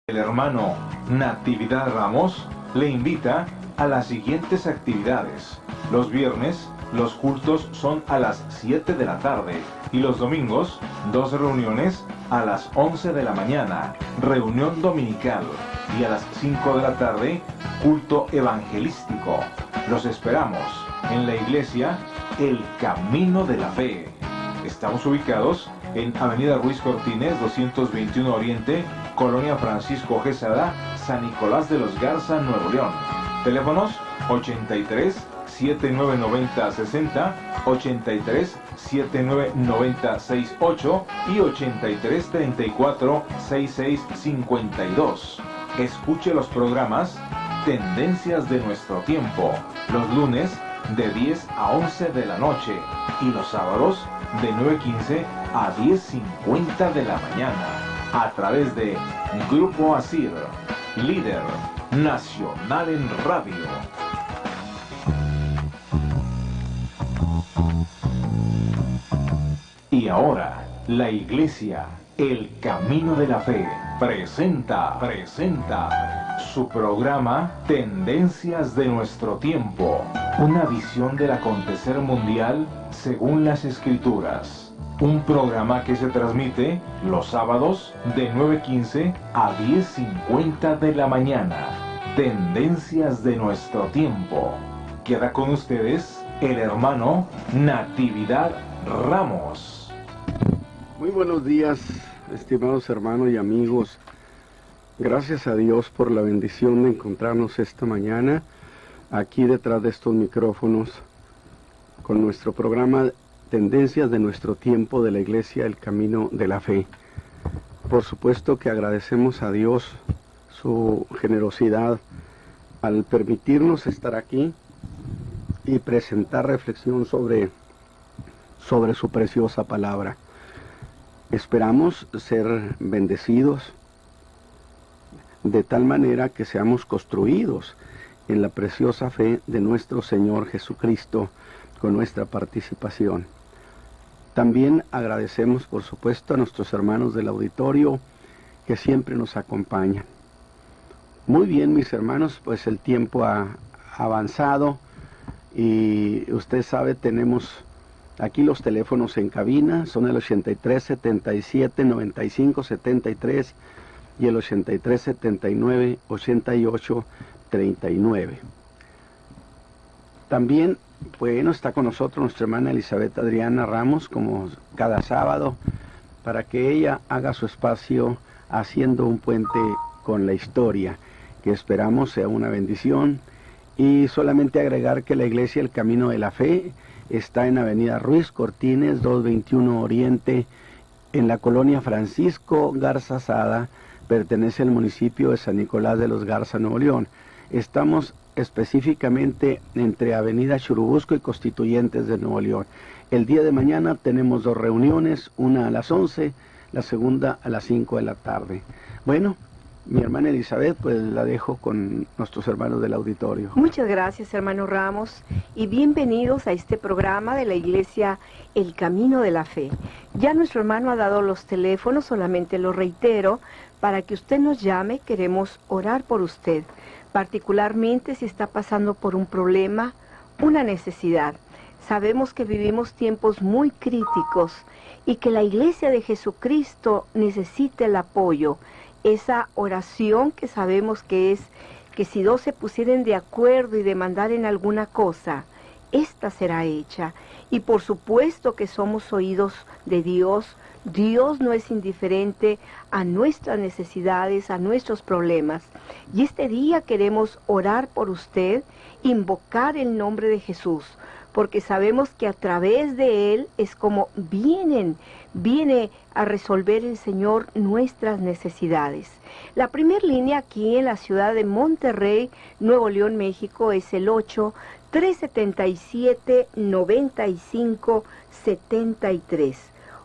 El hermano Natividad Ramos le invita a las siguientes actividades. Los viernes, los cultos son a las 7 de la tarde y los domingos, 2 reuniones a las 11 de la mañana, reunión dominical, y a las 5 de la tarde, culto evangelístico. Los esperamos en la iglesia El Camino de la Fe. Estamos ubicados en Avenida Ruiz Cortines, 221 Oriente, Colonia Francisco Quesada, San Nicolás de los Garza, Nuevo León. Teléfonos 83 7990 60, 83 7990 68 y 83 34 66 52. Escuche los programas Tendencias de Nuestro Tiempo, los lunes de 10 a 11 de la noche y los sábados de 9:15 a 10:50 de la mañana, a través de Grupo Asir, líder nacional en radio. Y ahora, la iglesia El Camino de la Fe presenta su programa Tendencias de Nuestro Tiempo, una visión del acontecer mundial según las Escrituras. Un programa que se transmite los sábados de 9:15 a 10:50 de la mañana. Tendencias de Nuestro Tiempo. Queda con ustedes el hermano Natividad Ramos. Muy buenos días, estimados hermanos y amigos. Gracias a Dios por la bendición de encontrarnos esta mañana aquí detrás de estos micrófonos con nuestro programa Tendencias de Nuestro Tiempo de la Iglesia El Camino de la Fe. Por supuesto que agradecemos a Dios su generosidad al permitirnos estar aquí y presentar reflexión sobre su preciosa palabra. Esperamos ser bendecidos de tal manera que seamos construidos en la preciosa fe de nuestro Señor Jesucristo con nuestra participación. También agradecemos, por supuesto, a nuestros hermanos del auditorio que siempre nos acompañan. Muy bien, mis hermanos, pues el tiempo ha avanzado y usted sabe, tenemos aquí los teléfonos en cabina, son el 83 77 95 73 y el 83 79 88 39. También, bueno, está con nosotros nuestra hermana Elizabeth Adriana Ramos, como cada sábado, para que ella haga su espacio haciendo un puente con la historia, que esperamos sea una bendición. Y solamente agregar que la iglesia El Camino de la Fe está en Avenida Ruiz Cortines, 221 Oriente, en la colonia Francisco Garza Sada, pertenece al municipio de San Nicolás de los Garza, Nuevo León. Estamos específicamente entre Avenida Churubusco y Constituyentes de Nuevo León. El día de mañana tenemos 2 reuniones, una a las 11, la segunda a las 5 de la tarde. Bueno, mi hermana Elizabeth, pues la dejo con nuestros hermanos del auditorio. Muchas gracias, hermano Ramos, y bienvenidos a este programa de la iglesia El Camino de la Fe. Ya nuestro hermano ha dado los teléfonos, solamente lo reitero, para que usted nos llame. Queremos orar por usted, particularmente si está pasando por un problema, una necesidad. Sabemos que vivimos tiempos muy críticos y que la iglesia de Jesucristo necesita el apoyo, esa oración que sabemos que es que si 2 se pusieren de acuerdo y demandaren alguna cosa, esta será hecha. Y por supuesto que somos oídos de Dios. Dios no es indiferente a nuestras necesidades, a nuestros problemas. Y este día queremos orar por usted, invocar el nombre de Jesús, porque sabemos que a través de Él es como viene a resolver el Señor nuestras necesidades. La primera línea aquí en la ciudad de Monterrey, Nuevo León, México, es el 8-377-95-73.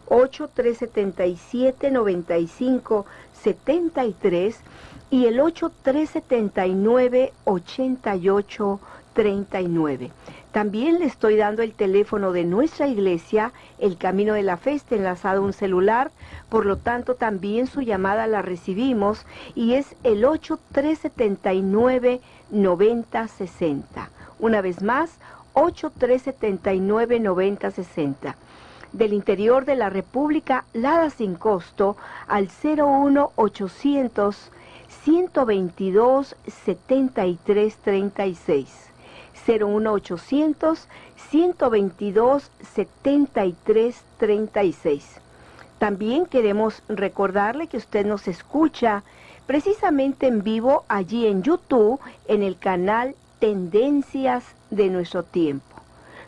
8-377-95-73 y el 8-379-88-39. También le estoy dando el teléfono de nuestra iglesia, El Camino de la Fe, está enlazado a un celular, por lo tanto también su llamada la recibimos y es el 8379-9060. Una vez más, 8379-9060. Del interior de la República, Lada sin costo al 01800 122 7336. 01800 122 7336. También queremos recordarle que usted nos escucha precisamente en vivo allí en YouTube, en el canal Tendencias de Nuestro Tiempo.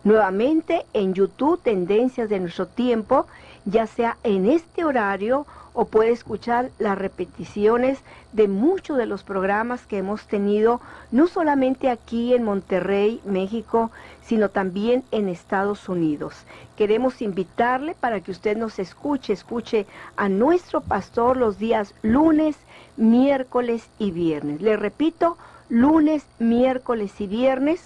Nuevamente en YouTube, Tendencias de Nuestro Tiempo, ya sea en este horario o puede escuchar las repeticiones de muchos de los programas que hemos tenido, no solamente aquí en Monterrey, México, sino también en Estados Unidos. Queremos invitarle para que usted nos escuche a nuestro pastor los días lunes, miércoles y viernes. Le repito, lunes, miércoles y viernes.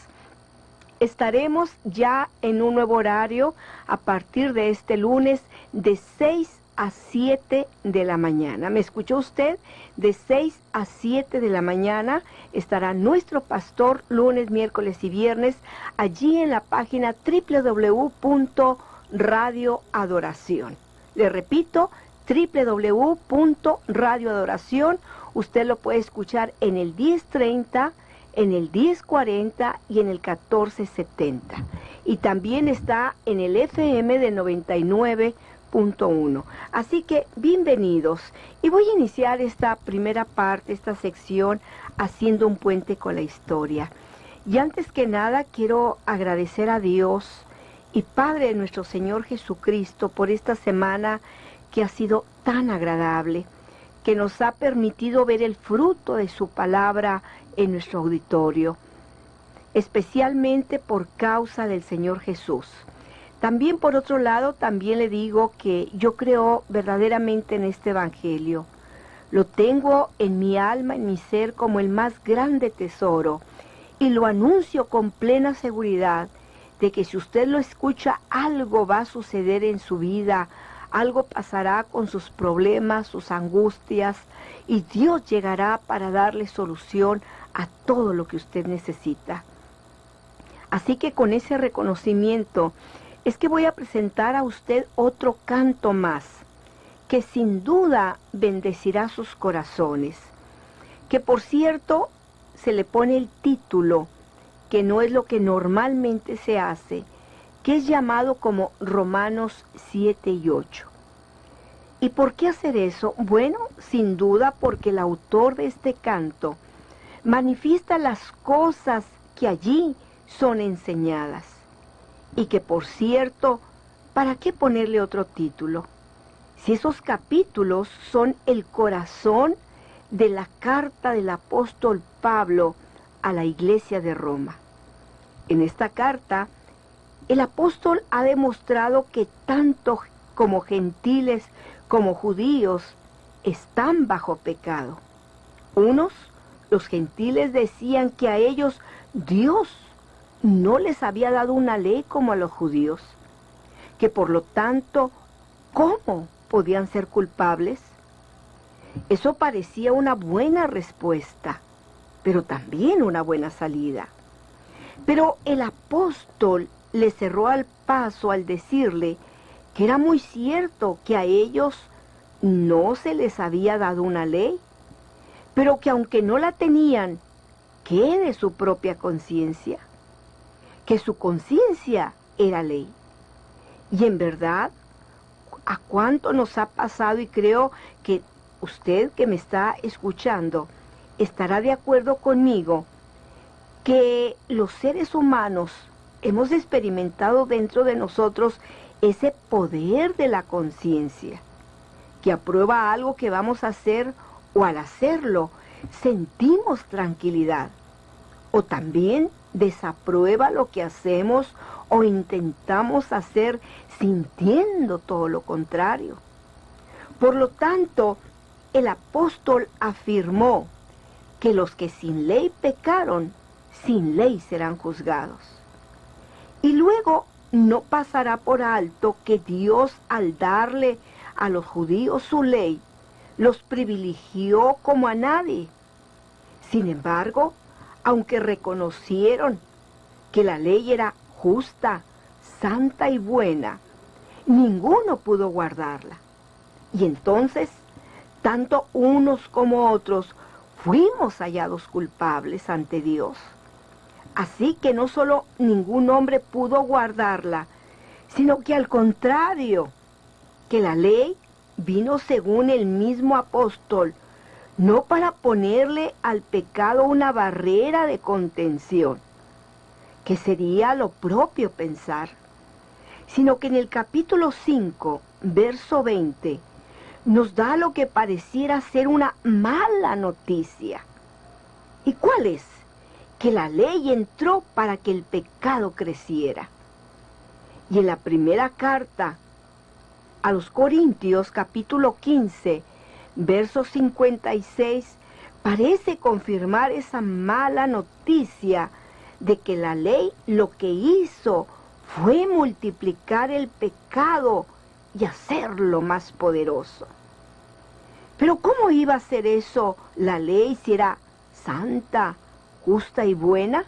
Estaremos ya en un nuevo horario a partir de este lunes de 6 a 7 de la mañana. ¿Me escuchó usted? De 6 a 7 de la mañana estará nuestro pastor lunes, miércoles y viernes allí en la página www.radioadoración. Le repito, www.radioadoración. Usted lo puede escuchar en el 1030, en el 1040 y en el 1470. Y también está en el FM de 99.1. Así que bienvenidos. Y voy a iniciar esta primera parte, esta sección, haciendo un puente con la historia. Y antes que nada quiero agradecer a Dios y Padre de nuestro Señor Jesucristo por esta semana que ha sido tan agradable, que nos ha permitido ver el fruto de su palabra en nuestro auditorio, especialmente por causa del Señor Jesús. También por otro lado, también le digo que yo creo verdaderamente en este Evangelio. Lo tengo en mi alma, en mi ser, como el más grande tesoro. Y lo anuncio con plena seguridad de que si usted lo escucha, algo va a suceder en su vida, algo pasará con sus problemas, sus angustias, y Dios llegará para darle solución a todo lo que usted necesita. Así que con ese reconocimiento, es que voy a presentar a usted otro canto más, que sin duda bendecirá sus corazones, que por cierto se le pone el título, que no es lo que normalmente se hace, que es llamado como Romanos 7 y 8. ¿Y por qué hacer eso? Bueno, sin duda porque el autor de este canto manifiesta las cosas que allí son enseñadas. Y que por cierto, ¿para qué ponerle otro título? Si esos capítulos son el corazón de la carta del apóstol Pablo a la iglesia de Roma. En esta carta, el apóstol ha demostrado que tanto como gentiles como judíos están bajo pecado. Unos, los gentiles, decían que a ellos Dios no les había dado una ley como a los judíos, que por lo tanto, ¿cómo podían ser culpables? Eso parecía una buena respuesta, pero también una buena salida. Pero el apóstol le cerró al paso al decirle que era muy cierto que a ellos no se les había dado una ley, pero que aunque no la tenían, ¿qué de su propia conciencia? Que su conciencia era ley. Y en verdad, ¿a cuánto nos ha pasado? Y creo que usted que me está escuchando estará de acuerdo conmigo, que los seres humanos hemos experimentado dentro de nosotros ese poder de la conciencia, que aprueba algo que vamos a hacer o al hacerlo sentimos tranquilidad, o también desaprueba lo que hacemos o intentamos hacer sintiendo todo lo contrario. Por lo tanto, el apóstol afirmó que los que sin ley pecaron, sin ley serán juzgados. Y luego no pasará por alto que Dios, al darle a los judíos su ley, los privilegió como a nadie. Sin embargo, aunque reconocieron que la ley era justa, santa y buena, ninguno pudo guardarla. Y entonces, tanto unos como otros fuimos hallados culpables ante Dios. Así que no solo ningún hombre pudo guardarla, sino que al contrario, que la ley vino según el mismo apóstol, no para ponerle al pecado una barrera de contención, que sería lo propio pensar, sino que en el capítulo 5, verso 20, nos da lo que pareciera ser una mala noticia. ¿Y cuál es? Que la ley entró para que el pecado creciera. Y en la primera carta a los Corintios, capítulo 15, verso 56, parece confirmar esa mala noticia de que la ley lo que hizo fue multiplicar el pecado y hacerlo más poderoso. Pero ¿cómo iba a ser eso la ley si era santa, justa y buena?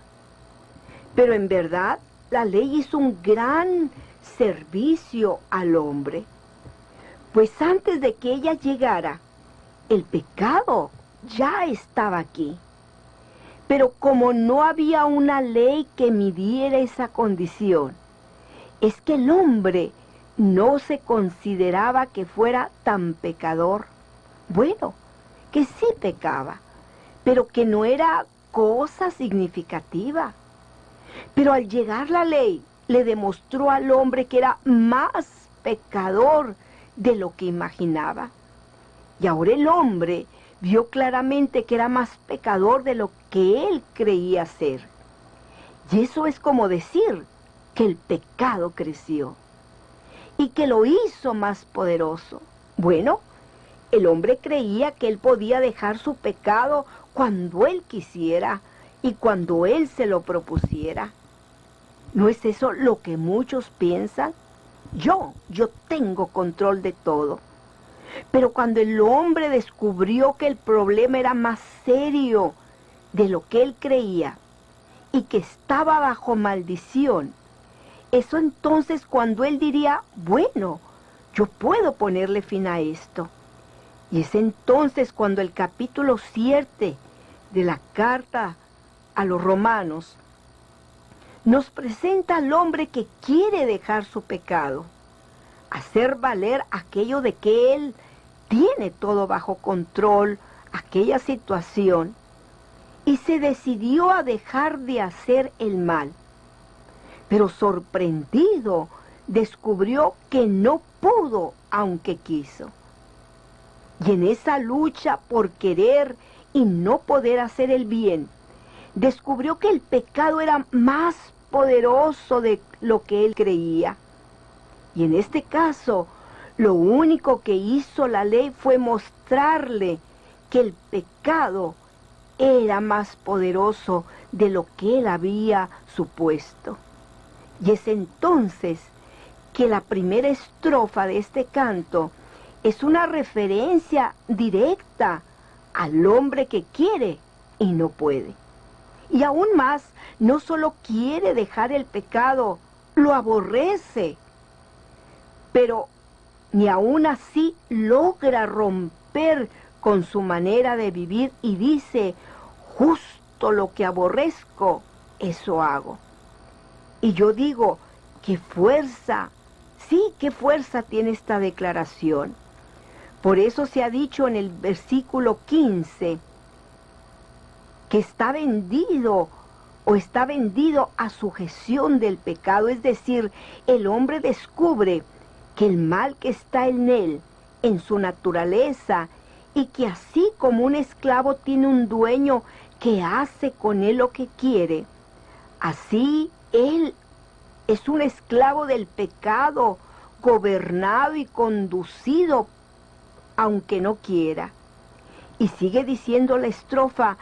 Pero en verdad la ley hizo un gran servicio al hombre, pues antes de que ella llegara, el pecado ya estaba aquí. Pero como no había una ley que midiera esa condición, es que el hombre no se consideraba que fuera tan pecador. Bueno, que sí pecaba, pero que no era cosa significativa. Pero al llegar la ley, le demostró al hombre que era más pecador de lo que imaginaba. Y ahora el hombre vio claramente que era más pecador de lo que él creía ser. Y eso es como decir que el pecado creció y que lo hizo más poderoso. Bueno, el hombre creía que él podía dejar su pecado cuando él quisiera y cuando él se lo propusiera. ¿No es eso lo que muchos piensan? Yo tengo control de todo. Pero cuando el hombre descubrió que el problema era más serio de lo que él creía y que estaba bajo maldición, eso entonces cuando él diría, bueno, yo puedo ponerle fin a esto. Y es entonces cuando el capítulo 7 de la carta a los romanos nos presenta al hombre que quiere dejar su pecado, hacer valer aquello de que él tiene todo bajo control, aquella situación, y se decidió a dejar de hacer el mal. Pero sorprendido, descubrió que no pudo, aunque quiso. Y en esa lucha por querer y no poder hacer el bien, descubrió que el pecado era más poderoso de lo que él creía. Y en este caso, lo único que hizo la ley fue mostrarle que el pecado era más poderoso de lo que él había supuesto. Y es entonces que la primera estrofa de este canto es una referencia directa al hombre que quiere y no puede. Y aún más, no solo quiere dejar el pecado, lo aborrece, pero ni aún así logra romper con su manera de vivir y dice, justo lo que aborrezco, eso hago. Y yo digo, qué fuerza, sí, qué fuerza tiene esta declaración. Por eso se ha dicho en el versículo 15 que está vendido o está vendido a sujeción del pecado, es decir, el hombre descubre que el mal que está en él, en su naturaleza, y que así como un esclavo tiene un dueño que hace con él lo que quiere, así él es un esclavo del pecado, gobernado y conducido, aunque no quiera. Y sigue diciendo la estrofa,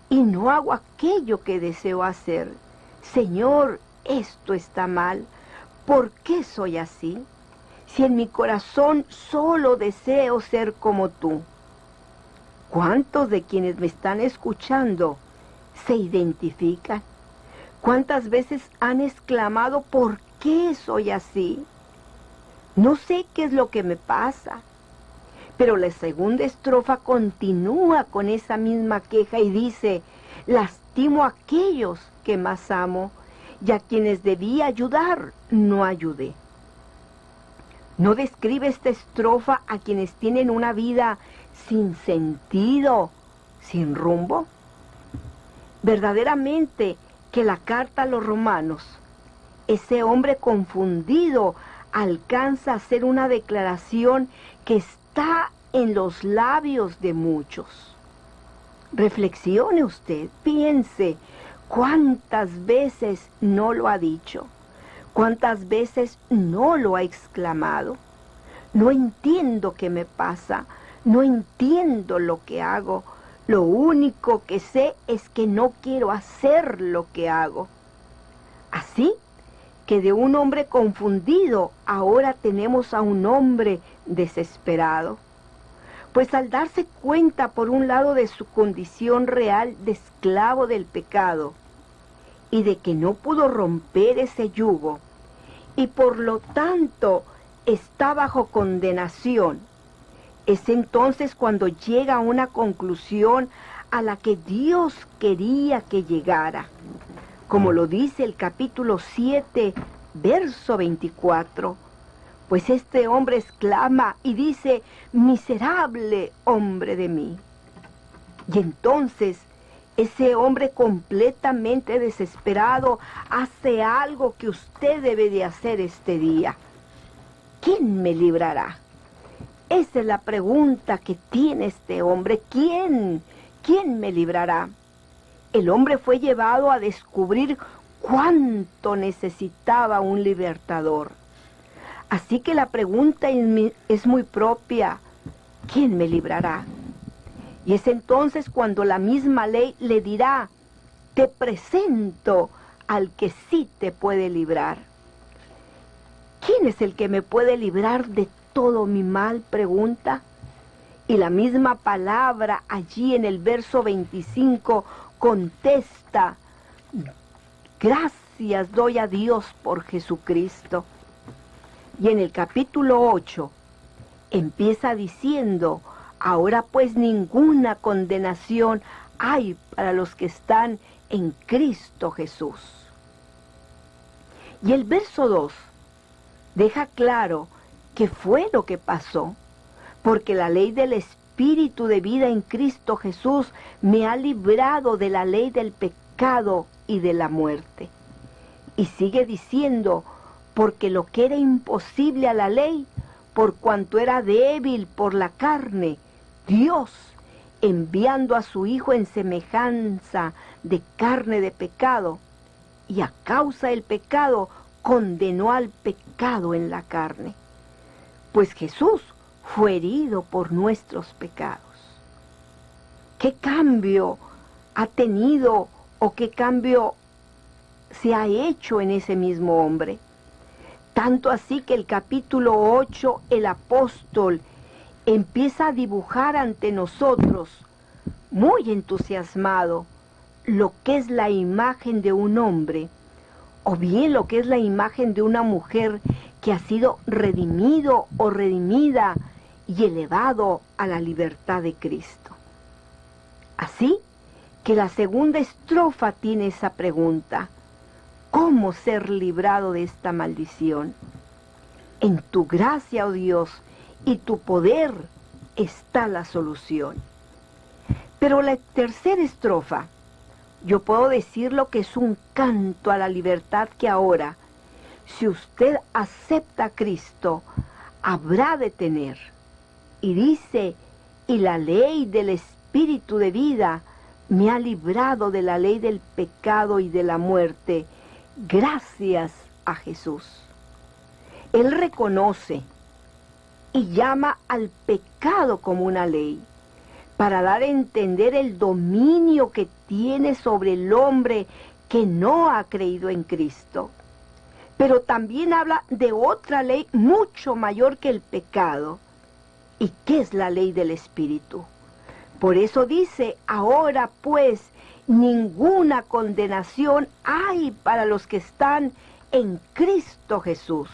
y no hago aquello que deseo hacer. Señor, esto está mal. ¿Por qué soy así? Si en mi corazón solo deseo ser como tú. ¿Cuántos de quienes me están escuchando se identifican? ¿Cuántas veces han exclamado, ¿por qué soy así? No sé qué es lo que me pasa. Pero la segunda estrofa continúa con esa misma queja y dice, lastimo a aquellos que más amo y a quienes debí ayudar, no ayudé. ¿No describe esta estrofa a quienes tienen una vida sin sentido, sin rumbo? Verdaderamente que la carta a los romanos, ese hombre confundido alcanza a hacer una declaración que está en los labios de muchos. Reflexione usted, piense, ¿cuántas veces no lo ha dicho? ¿Cuántas veces no lo ha exclamado? No entiendo qué me pasa, no entiendo lo que hago. Lo único que sé es que no quiero hacer lo que hago. Así que de un hombre confundido ahora tenemos a un hombre desesperado. Pues al darse cuenta por un lado de su condición real de esclavo del pecado y de que no pudo romper ese yugo y por lo tanto está bajo condenación, es entonces cuando llega a una conclusión a la que Dios quería que llegara. Como lo dice el capítulo 7, verso 24. Pues este hombre exclama y dice, miserable hombre de mí. Y entonces ese hombre completamente desesperado hace algo que usted debe de hacer este día. ¿Quién me librará? Esa es la pregunta que tiene este hombre. ¿Quién me librará? El hombre fue llevado a descubrir cuánto necesitaba un libertador. Así que la pregunta es muy propia. ¿Quién me librará? Y es entonces cuando la misma ley le dirá, te presento al que sí te puede librar. ¿Quién es el que me puede librar de todo mi mal? Pregunta. Y la misma palabra allí en el verso 25 contesta, gracias doy a Dios por Jesucristo. Y en el capítulo 8 empieza diciendo, ahora pues ninguna condenación hay para los que están en Cristo Jesús. Y el verso 2 deja claro qué fue lo que pasó, porque la ley del Espíritu de vida en Cristo Jesús me ha librado de la ley del pecado y de la muerte. Y sigue diciendo, porque lo que era imposible a la ley, por cuanto era débil por la carne, Dios, enviando a su Hijo en semejanza de carne de pecado, y a causa del pecado, condenó al pecado en la carne. Pues Jesús fue herido por nuestros pecados. ¿Qué cambio ha tenido o qué cambio se ha hecho en ese mismo hombre? Tanto así que el capítulo 8, el apóstol empieza a dibujar ante nosotros, muy entusiasmado, lo que es la imagen de un hombre, o bien lo que es la imagen de una mujer que ha sido redimido o redimida y elevado a la libertad de Cristo. Así que la segunda estrofa tiene esa pregunta, ¿cómo ser librado de esta maldición? En tu gracia, oh Dios, y tu poder está la solución. Pero la tercera estrofa, yo puedo decirlo que es un canto a la libertad que ahora, si usted acepta a Cristo, habrá de tener. Y dice, y la ley del Espíritu de vida me ha librado de la ley del pecado y de la muerte, gracias a Jesús. Él reconoce y llama al pecado como una ley, para dar a entender el dominio que tiene sobre el hombre que no ha creído en Cristo. Pero también habla de otra ley mucho mayor que el pecado, y que es la ley del Espíritu. Por eso dice, ahora pues, ninguna condenación hay para los que están en Cristo Jesús.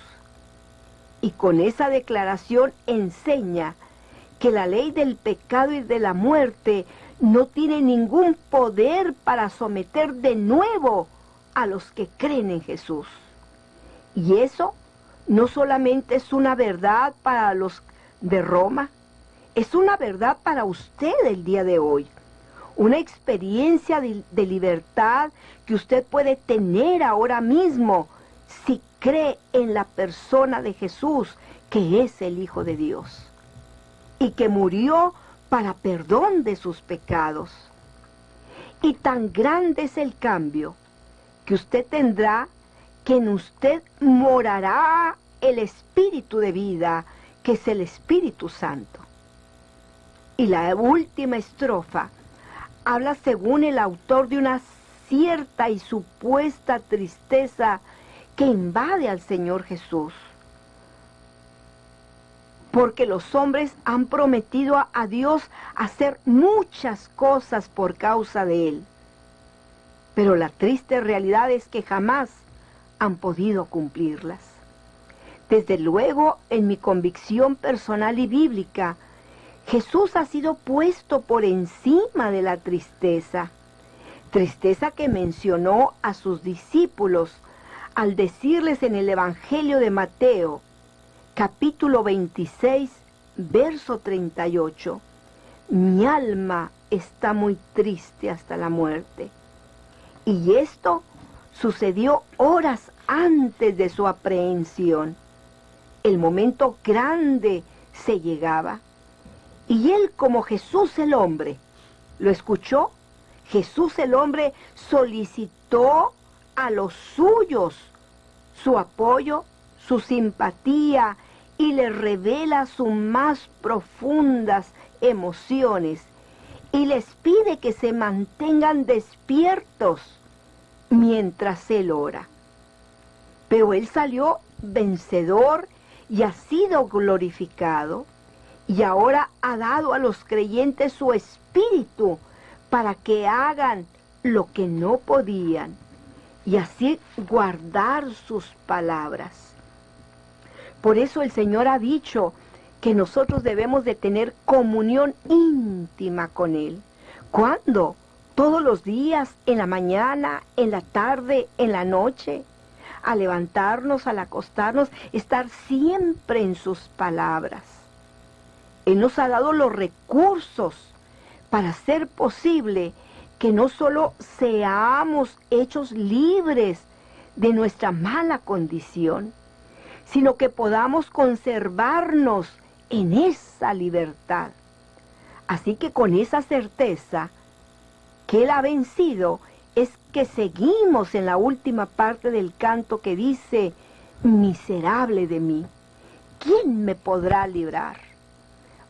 Y con esa declaración enseña que la ley del pecado y de la muerte no tiene ningún poder para someter de nuevo a los que creen en Jesús. Y eso no solamente es una verdad para los de Roma, es una verdad para usted el día de hoy. Una experiencia de libertad que usted puede tener ahora mismo si cree en la persona de Jesús, que es el Hijo de Dios, y que murió para perdón de sus pecados. Y tan grande es el cambio que usted tendrá, que en usted morará el Espíritu de vida, que es el Espíritu Santo. Y la última estrofa habla, según el autor, de una cierta y supuesta tristeza que invade al Señor Jesús. Porque los hombres han prometido a Dios hacer muchas cosas por causa de Él. Pero la triste realidad es que jamás han podido cumplirlas. Desde luego, en mi convicción personal y bíblica, Jesús ha sido puesto por encima de la tristeza. Tristeza que mencionó a sus discípulos al decirles en el Evangelio de Mateo, capítulo 26, verso 38, mi alma está muy triste hasta la muerte. Y esto sucedió horas antes de su aprehensión. El momento grande se llegaba. Y él, como Jesús el hombre, ¿lo escuchó? Jesús el hombre solicitó a los suyos su apoyo, su simpatía, y le revela sus más profundas emociones, y les pide que se mantengan despiertos mientras él ora. Pero él salió vencedor y ha sido glorificado, y ahora ha dado a los creyentes su espíritu para que hagan lo que no podían, y así guardar sus palabras. Por eso el Señor ha dicho que nosotros debemos de tener comunión íntima con Él. ¿Cuándo? Todos los días, en la mañana, en la tarde, en la noche. Al levantarnos, al acostarnos, estar siempre en sus palabras. Él nos ha dado los recursos para hacer posible que no solo seamos hechos libres de nuestra mala condición, sino que podamos conservarnos en esa libertad. Así que con esa certeza que Él ha vencido, es que seguimos en la última parte del canto que dice, miserable de mí, ¿quién me podrá librar?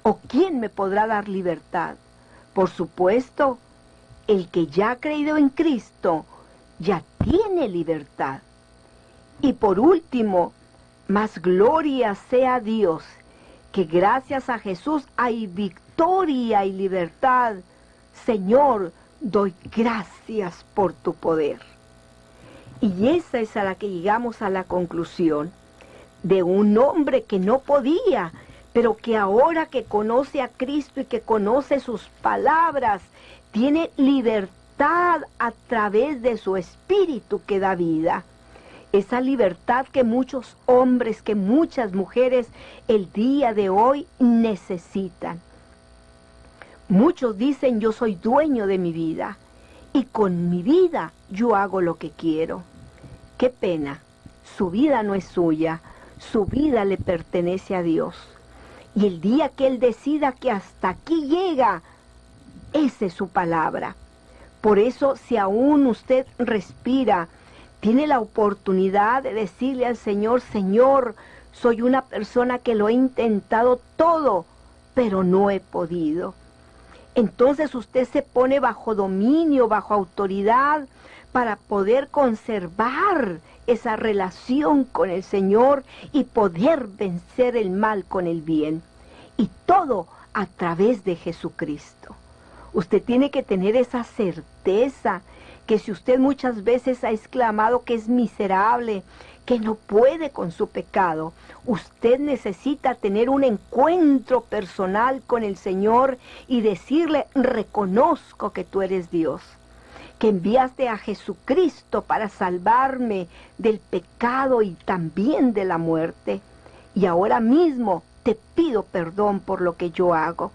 ¿O quién me podrá dar libertad? Por supuesto, el que ya ha creído en Cristo, ya tiene libertad. Y por último, más gloria sea a Dios, que gracias a Jesús hay victoria y libertad. Señor, doy gracias por tu poder. Y esa es a la que llegamos a la conclusión de un hombre que no podía, pero que ahora que conoce a Cristo y que conoce sus palabras, tiene libertad a través de su espíritu que da vida. Esa libertad que muchos hombres, que muchas mujeres el día de hoy necesitan. Muchos dicen, yo soy dueño de mi vida y con mi vida yo hago lo que quiero. Qué pena, su vida no es suya, su vida le pertenece a Dios. Y el día que Él decida que hasta aquí llega, esa es su palabra. Por eso, si aún usted respira, tiene la oportunidad de decirle al Señor, Señor, soy una persona que lo he intentado todo, pero no he podido. Entonces usted se pone bajo dominio, bajo autoridad, para poder conservar esa relación con el Señor y poder vencer el mal con el bien. Y todo a través de Jesucristo. Usted tiene que tener esa certeza que si usted muchas veces ha exclamado que es miserable, que no puede con su pecado, usted necesita tener un encuentro personal con el Señor y decirle: reconozco que tú eres Dios, que enviaste a Jesucristo para salvarme del pecado y también de la muerte. Y ahora mismo te pido perdón por lo que yo hago.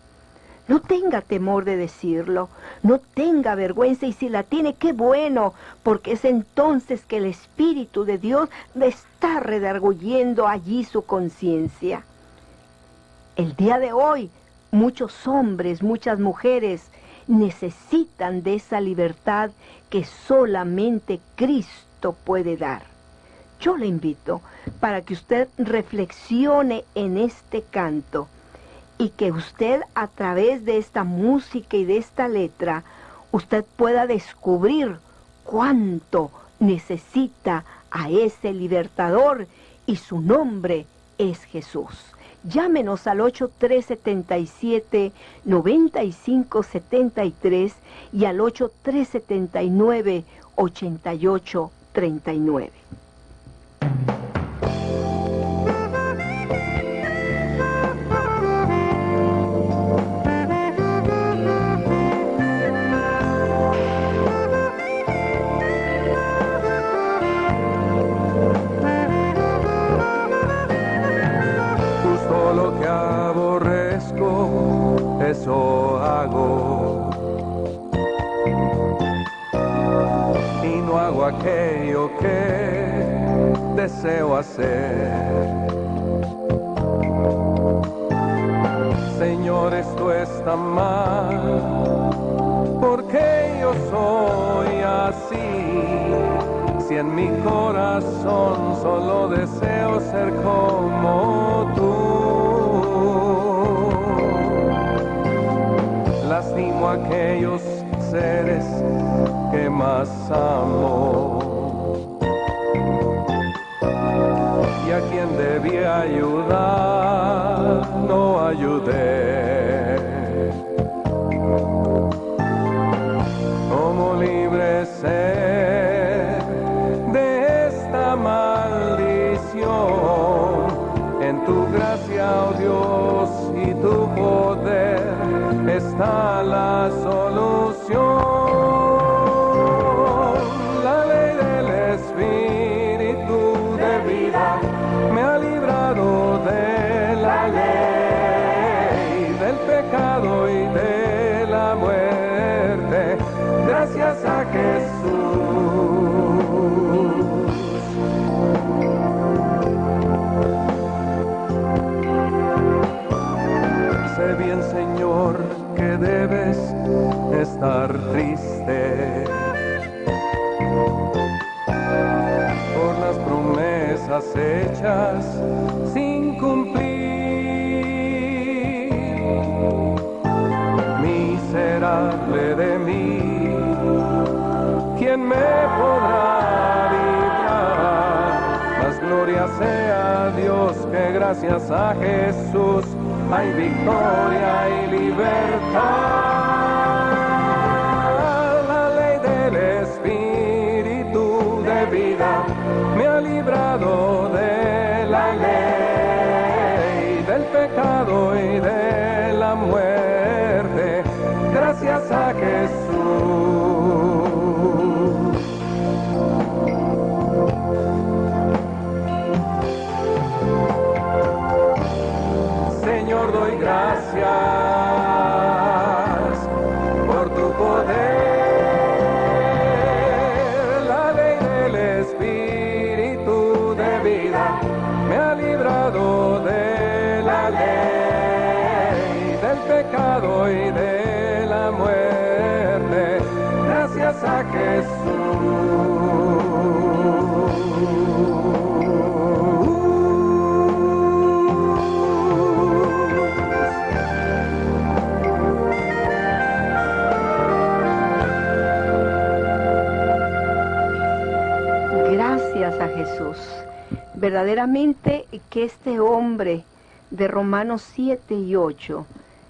No tenga temor de decirlo, no tenga vergüenza, y si la tiene, qué bueno, porque es entonces que el Espíritu de Dios le está redarguyendo allí su conciencia. El día de hoy, muchos hombres, muchas mujeres necesitan de esa libertad que solamente Cristo puede dar. Yo le invito para que usted reflexione en este canto y que usted, a través de esta música y de esta letra, usted pueda descubrir cuánto necesita a ese libertador, y su nombre es Jesús. Llámenos al 8377-9573 y al 8379-8839. Eso hago, y no hago aquello que deseo hacer. Señor, esto está mal, porque yo soy así. Si en mi corazón solo deseo ser como tú, lastimo a aquellos seres que más amo, y a quien debía ayudar no ayudé. Como libre ser de esta maldición, en tu gracia, oh Dios, y tu poder está la solución. La ley del Espíritu de vida me ha librado de la ley, del pecado y de la muerte, gracias a Jesús. Sé bien, Señor, que debes estar triste por las promesas hechas sin cumplir. Miserable de mí, ¿quién me podrá librar? Mas gloria sea a Dios, que gracias a Jesús hay victoria y libertad. La ley del Espíritu de vida me ha librado de la ley, del pecado y de la muerte, gracias a Jesús. Señor, doy gracias por tu poder. La ley del Espíritu de vida me ha librado de la ley, del pecado y de la muerte, gracias a Jesús. Dios. Verdaderamente que este hombre de Romanos 7 y 8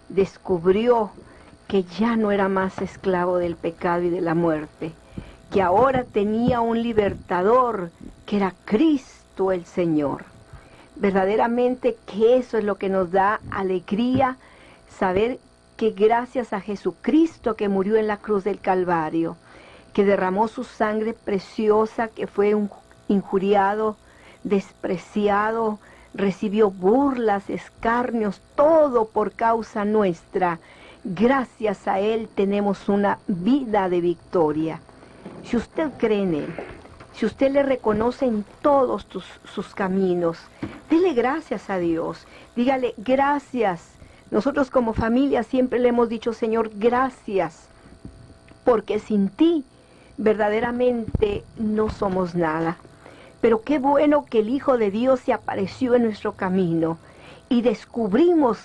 descubrió que ya no era más esclavo del pecado y de la muerte, que ahora tenía un libertador, que era Cristo el Señor. Verdaderamente que eso es lo que nos da alegría, saber que gracias a Jesucristo que murió en la cruz del Calvario, que derramó su sangre preciosa, que fue injuriado, despreciado, recibió burlas, escarnios, todo por causa nuestra. Gracias a Él tenemos una vida de victoria. Si usted cree en Él, si usted le reconoce en todos sus caminos, dele gracias a Dios, dígale gracias. Nosotros como familia siempre le hemos dicho, Señor, gracias, porque sin ti verdaderamente no somos nada. Pero qué bueno que el Hijo de Dios se apareció en nuestro camino y descubrimos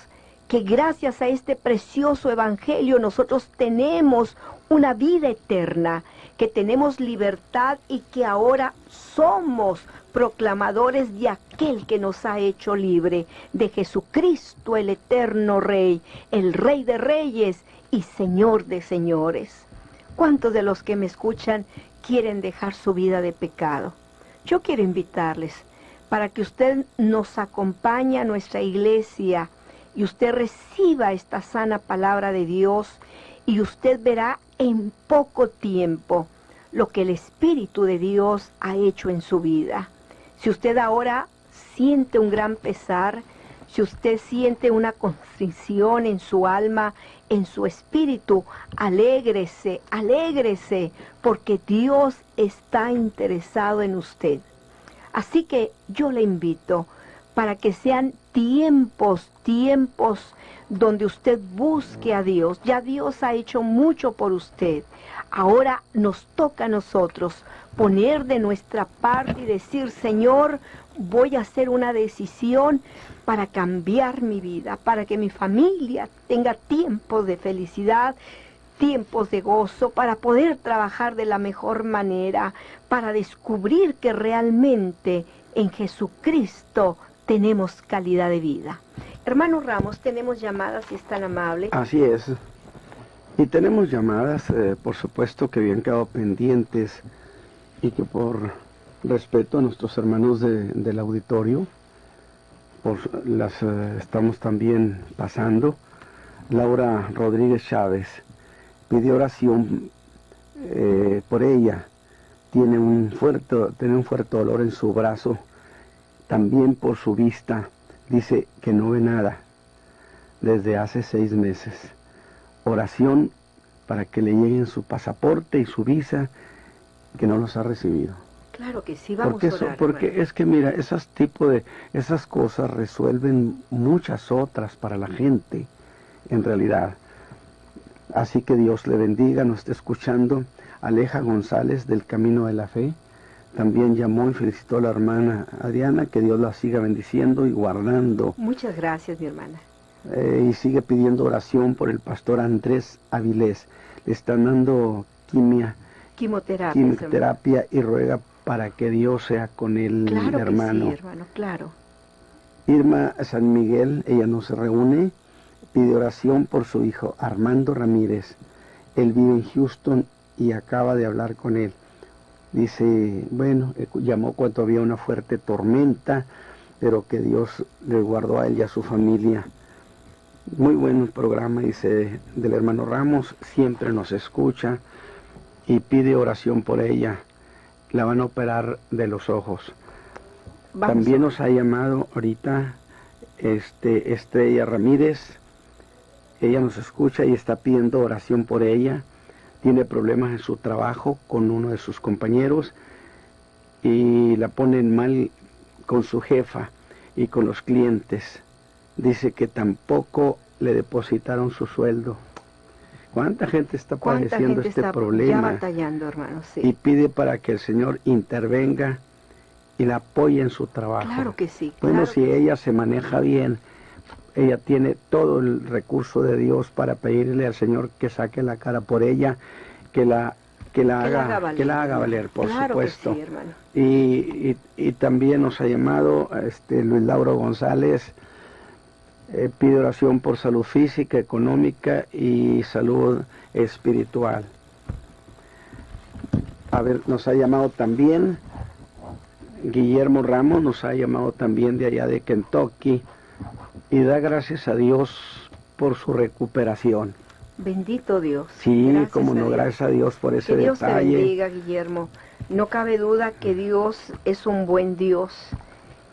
que gracias a este precioso evangelio nosotros tenemos una vida eterna, que tenemos libertad y que ahora somos proclamadores de aquel que nos ha hecho libre, de Jesucristo el eterno Rey, el Rey de Reyes y Señor de Señores. ¿Cuántos de los que me escuchan quieren dejar su vida de pecado? Yo quiero invitarles para que usted nos acompañe a nuestra iglesia y usted reciba esta sana palabra de Dios y usted verá en poco tiempo lo que el Espíritu de Dios ha hecho en su vida. Si usted ahora siente un gran pesar, si usted siente una constricción en su alma, en su espíritu, alégrese, alégrese, porque Dios está interesado en usted. Así que yo le invito para que sean tiempos donde usted busque a Dios. Ya Dios ha hecho mucho por usted. Ahora nos toca a nosotros poner de nuestra parte y decir, Señor, voy a hacer una decisión para cambiar mi vida, para que mi familia tenga tiempos de felicidad, tiempos de gozo, para poder trabajar de la mejor manera, para descubrir que realmente en Jesucristo tenemos calidad de vida. Hermano Ramos, tenemos llamadas, si es tan amable. Así es. Y tenemos llamadas, por supuesto, que habían quedado pendientes y que por respeto a nuestros hermanos del auditorio, las estamos también pasando. Laura Rodríguez Chávez pidió oración por ella. Tiene un fuerte dolor en su brazo, también por su vista. Dice que no ve nada desde hace 6 meses. Oración para que le lleguen su pasaporte y su visa, que no los ha recibido. Claro que sí, vamos a orar. Porque es que mira, esas cosas resuelven muchas otras para la gente, en realidad. Así que Dios le bendiga, nos está escuchando. Aleja González del Camino de la Fe también llamó y felicitó a la hermana Adriana, que Dios la siga bendiciendo y guardando. Muchas gracias, mi hermana. Y sigue pidiendo oración por el pastor Andrés Avilés. Le están dando quimioterapia y ruega para que Dios sea con el hermano. Que sí, hermano, claro. Irma San Miguel, ella no se reúne, pide oración por su hijo Armando Ramírez. Él vive en Houston y acaba de hablar con él. Dice, bueno, llamó cuando había una fuerte tormenta, pero que Dios le guardó a él y a su familia. Muy bueno el programa, dice, del hermano Ramos, siempre nos escucha y pide oración por ella. La van a operar de los ojos. También nos ha llamado ahorita Estrella Ramírez. Ella nos escucha y está pidiendo oración por ella. Tiene problemas en su trabajo con uno de sus compañeros y la ponen mal con su jefa y con los clientes. Dice que tampoco le depositaron su sueldo. ¿Cuánta gente está padeciendo este problema? Ya batallando, hermano, sí. Y pide para que el Señor intervenga y la apoye en su trabajo. Claro que sí. Bueno, si ella se maneja bien, ella tiene todo el recurso de Dios para pedirle al Señor que saque la cara por ella, que la que la haga valer, por claro supuesto. Que sí, hermano. Y también nos ha llamado Luis Lauro González, pide oración por salud física, económica y salud espiritual. A ver, nos ha llamado también Guillermo Ramos, nos ha llamado también de allá de Kentucky, y da gracias a Dios por su recuperación. Bendito Dios. Sí, como no, gracias a Dios por ese detalle. Que Dios te bendiga, Guillermo. No cabe duda que Dios es un buen Dios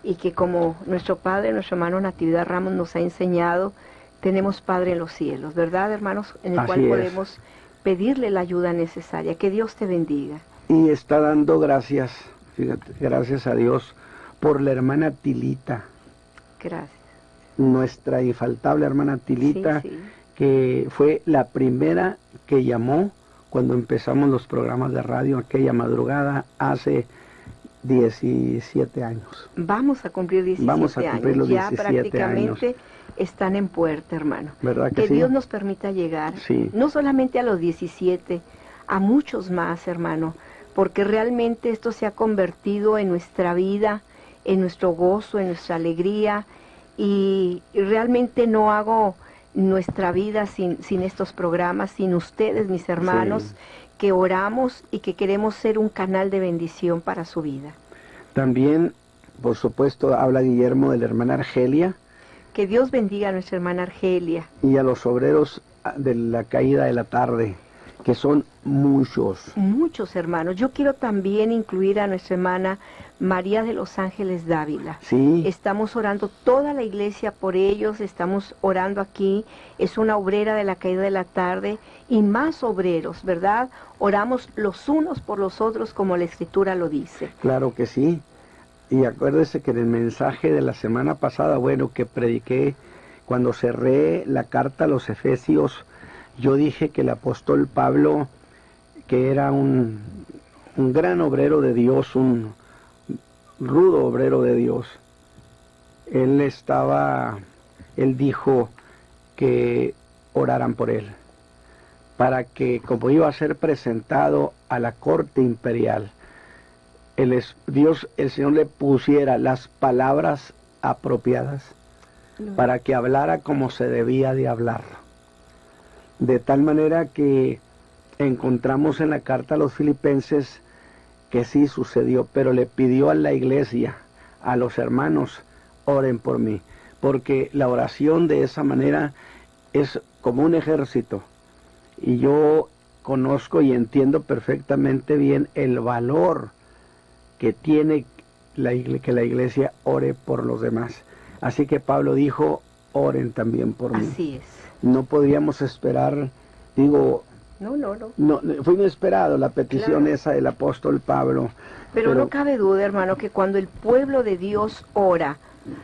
y que como nuestro Padre, nuestro hermano Natividad Ramos nos ha enseñado, tenemos Padre en los cielos, ¿verdad, hermanos? En el cual podemos pedirle la ayuda necesaria. Que Dios te bendiga. Y está dando gracias, fíjate, gracias a Dios por la hermana Tilita. Gracias. Nuestra infaltable hermana Tilita, sí, sí, que fue la primera que llamó cuando empezamos los programas de radio aquella madrugada hace 17 años. Vamos a cumplir 17 Vamos a cumplir años. Los 17 ya prácticamente años. Están en puerta, hermano. ¿Verdad que sí? Dios nos permita llegar, sí, no solamente a los 17, a muchos más, hermano, porque realmente esto se ha convertido en nuestra vida, en nuestro gozo, en nuestra alegría, y realmente no hago nuestra vida sin estos programas, sin ustedes, mis hermanos, sí, que oramos y que queremos ser un canal de bendición para su vida. También, por supuesto, habla Guillermo de la hermana Argelia. Que Dios bendiga a nuestra hermana Argelia. Y a los obreros de la caída de la tarde, que son muchos. Muchos hermanos. Yo quiero también incluir a nuestra hermana María de los Ángeles Dávila. Sí. Estamos orando toda la iglesia por ellos, estamos orando aquí. Es una obrera de la caída de la tarde y más obreros, ¿verdad? Oramos los unos por los otros como la Escritura lo dice. Claro que sí. Y acuérdese que en el mensaje de la semana pasada, bueno, que prediqué, cuando cerré la carta a los Efesios, yo dije que el apóstol Pablo, que era un gran obrero de Dios, un rudo obrero de Dios, él dijo que oraran por él, para que como iba a ser presentado a la corte imperial, el Señor le pusiera las palabras apropiadas para que hablara como se debía de hablar. De tal manera que encontramos en la carta a los filipenses que sí sucedió, pero le pidió a la iglesia, a los hermanos, oren por mí, porque la oración de esa manera es como un ejército, y yo conozco y entiendo perfectamente bien el valor que tiene que la iglesia ore por los demás. Así que Pablo dijo, oren también por mí. Así es. No podíamos esperar, digo, no fue inesperado la petición, claro, esa del apóstol Pablo. Pero no cabe duda, hermano, que cuando el pueblo de Dios ora,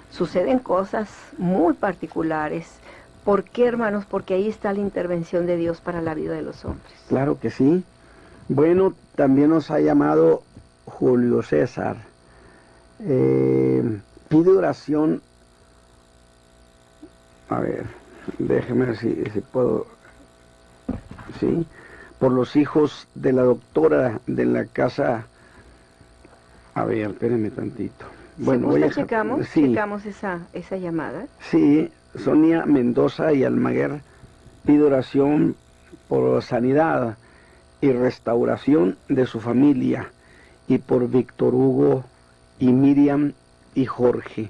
suceden cosas muy particulares. ¿Por qué, hermanos? Porque ahí está la intervención de Dios para la vida de los hombres. Claro que sí. Bueno, también nos ha llamado Julio César. Pide oración. A ver, déjeme ver si puedo. Sí, por los hijos de la doctora de la casa. A ver, espérenme tantito. Bueno, voy a checamos esa llamada. Sí, Sonia Mendoza y Almaguer pide oración por sanidad y restauración de su familia, y por Víctor Hugo y Miriam y Jorge.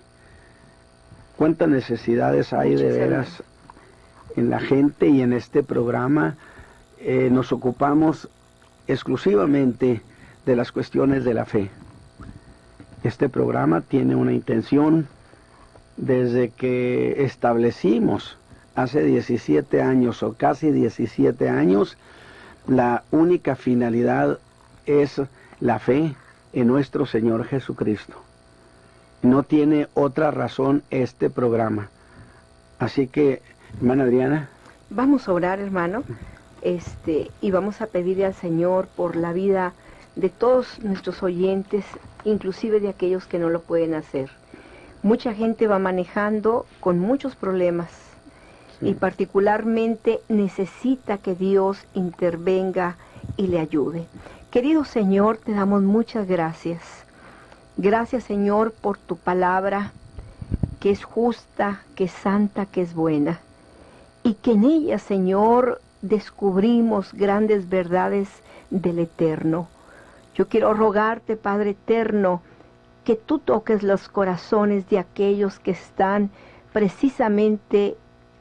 ¿Cuántas necesidades hay de veras en la gente y en este programa? Nos ocupamos exclusivamente de las cuestiones de la fe. Este programa tiene una intención desde que establecimos hace 17 años o casi 17 años, la única finalidad es la fe en nuestro Señor Jesucristo. No tiene otra razón este programa. Así que, hermana Adriana. Vamos a orar, hermano, y vamos a pedirle al Señor por la vida de todos nuestros oyentes, inclusive de aquellos que no lo pueden hacer. Mucha gente va manejando con muchos problemas, sí, y particularmente necesita que Dios intervenga y le ayude. Querido Señor, te damos muchas gracias. Gracias, Señor, por tu palabra, que es justa, que es santa, que es buena. Y que en ella, Señor, descubrimos grandes verdades del Eterno. Yo quiero rogarte, Padre Eterno, que tú toques los corazones de aquellos que están precisamente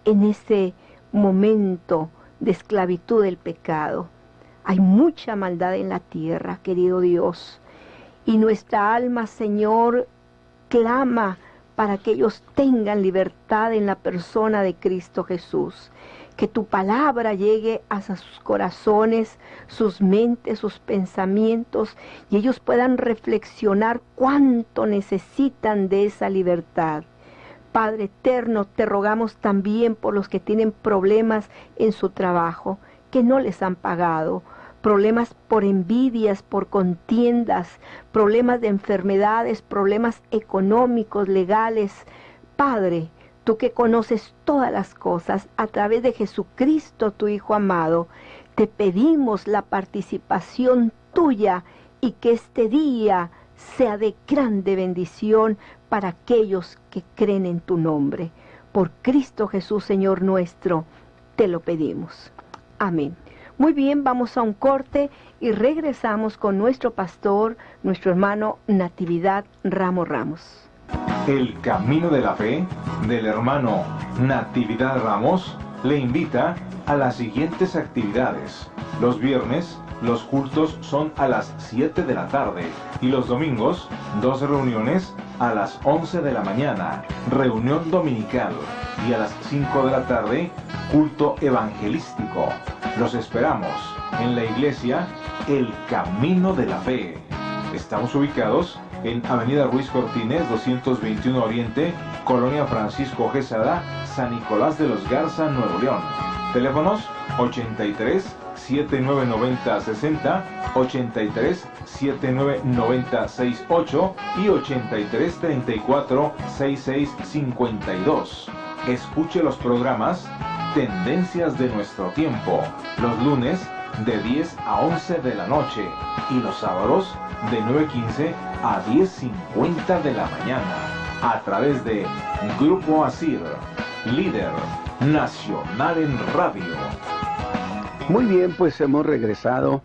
en ese momento de esclavitud del pecado. Hay mucha maldad en la tierra, querido Dios, y nuestra alma, Señor, clama para que ellos tengan libertad en la persona de Cristo Jesús. Que tu palabra llegue hasta sus corazones, sus mentes, sus pensamientos, y ellos puedan reflexionar cuánto necesitan de esa libertad. Padre eterno, te rogamos también por los que tienen problemas en su trabajo, que no les han pagado, problemas por envidias, por contiendas, problemas de enfermedades, problemas económicos, legales. Padre, tú que conoces todas las cosas, a través de Jesucristo, tu Hijo amado, te pedimos la participación tuya y que este día sea de grande bendición para aquellos que creen en tu nombre. Por Cristo Jesús, Señor nuestro, te lo pedimos. Amén. Muy bien, vamos a un corte y regresamos con nuestro pastor, nuestro hermano Natividad Ramos. El Camino de la Fe del hermano Natividad Ramos le invita a las siguientes actividades. Los viernes, los cultos son a las 7 de la tarde y los domingos, 2 reuniones a las 11 de la mañana, reunión dominical, y a las 5 de la tarde, culto evangelístico. Los esperamos en la iglesia El Camino de la Fe. Estamos ubicados en Avenida Ruiz Cortines, 221 Oriente, Colonia Francisco Quesada, San Nicolás de los Garza, Nuevo León. Teléfonos 83 7990 60, 83 7990 68 y 83 34 66 52. Escuche los programas Tendencias de nuestro tiempo, los lunes de 10 a 11 de la noche y los sábados de 9:15 a 10:50 de la mañana, a través de Grupo Asir, líder nacional en radio. Muy bien, pues hemos regresado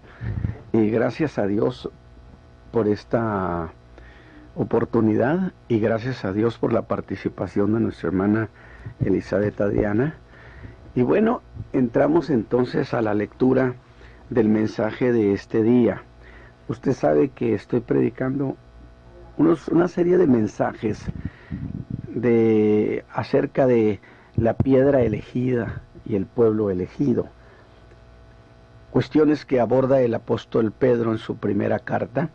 y gracias a Dios por esta oportunidad y gracias a Dios por la participación de nuestra hermana Elizabeth Adriana. Y bueno, entramos entonces a la lectura del mensaje de este día. Usted sabe que estoy predicando una serie de mensajes acerca de la piedra elegida y el pueblo elegido. Cuestiones que aborda el apóstol Pedro en su primera carta.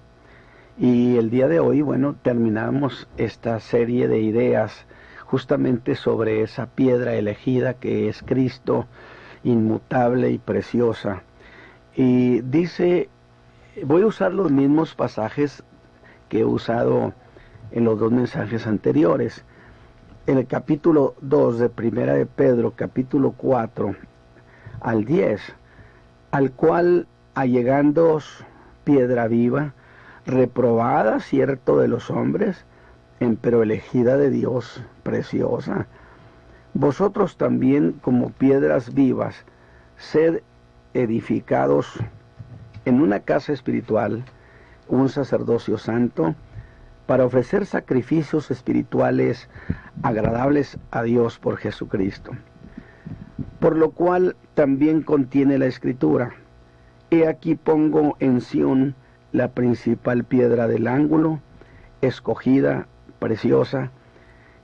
Y el día de hoy, bueno, terminamos esta serie de ideas justamente sobre esa piedra elegida que es Cristo, inmutable y preciosa. Y dice, voy a usar los mismos pasajes que he usado en los dos mensajes anteriores. En el capítulo 2 de Primera de Pedro, capítulo 4 al 10, al cual allegándoos piedra viva, reprobada, cierto, de los hombres, pero elegida de Dios, preciosa. Vosotros también, como piedras vivas, sed edificados en una casa espiritual, un sacerdocio santo, para ofrecer sacrificios espirituales agradables a Dios por Jesucristo. Por lo cual también contiene la Escritura: He aquí pongo en Sión la principal piedra del ángulo, escogida, preciosa,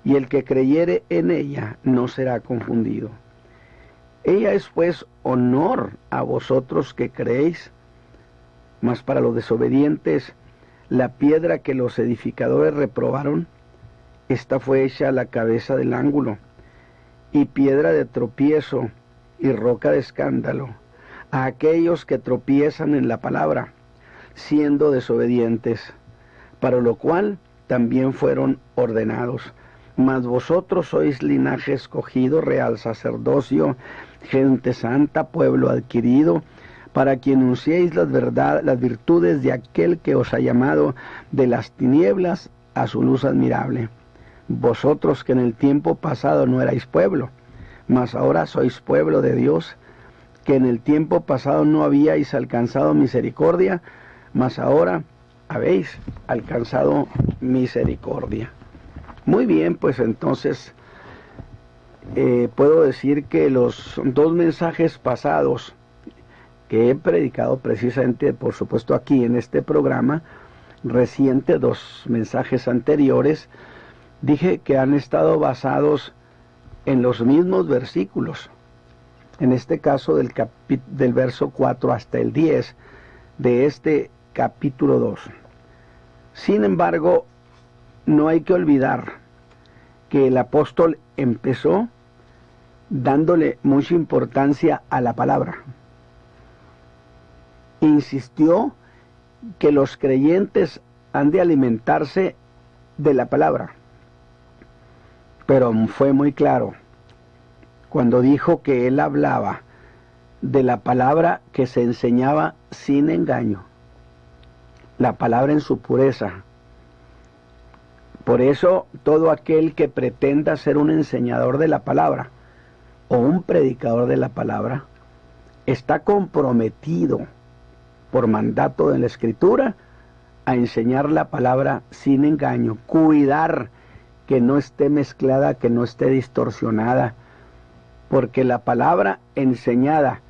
y el que creyere en ella no será confundido. Ella es pues honor a vosotros que creéis, mas para los desobedientes, la piedra que los edificadores reprobaron, esta fue hecha la cabeza del ángulo, y piedra de tropiezo y roca de escándalo a aquellos que tropiezan en la palabra, siendo desobedientes, para lo cual también fueron ordenados. Mas vosotros sois linaje escogido, real sacerdocio, gente santa, pueblo adquirido, para que anunciéis las virtudes de aquel que os ha llamado de las tinieblas a su luz admirable. Vosotros que en el tiempo pasado no erais pueblo, mas ahora sois pueblo de Dios, que en el tiempo pasado no habíais alcanzado misericordia, mas ahora habéis alcanzado misericordia. Muy bien, pues entonces puedo decir que los dos mensajes pasados que he predicado precisamente, por supuesto aquí en este programa reciente, dos mensajes anteriores, dije que han estado basados en los mismos versículos, en este caso del verso 4 hasta el 10 de este capítulo 2. Sin embargo, no hay que olvidar que el apóstol empezó dándole mucha importancia a la palabra. Insistió que los creyentes han de alimentarse de la palabra. Pero fue muy claro cuando dijo que él hablaba de la palabra que se enseñaba sin engaño, la palabra en su pureza. Por eso todo aquel que pretenda ser un enseñador de la palabra o un predicador de la palabra está comprometido por mandato de la Escritura a enseñar la palabra sin engaño, cuidar que no esté mezclada, que no esté distorsionada, porque la palabra enseñada,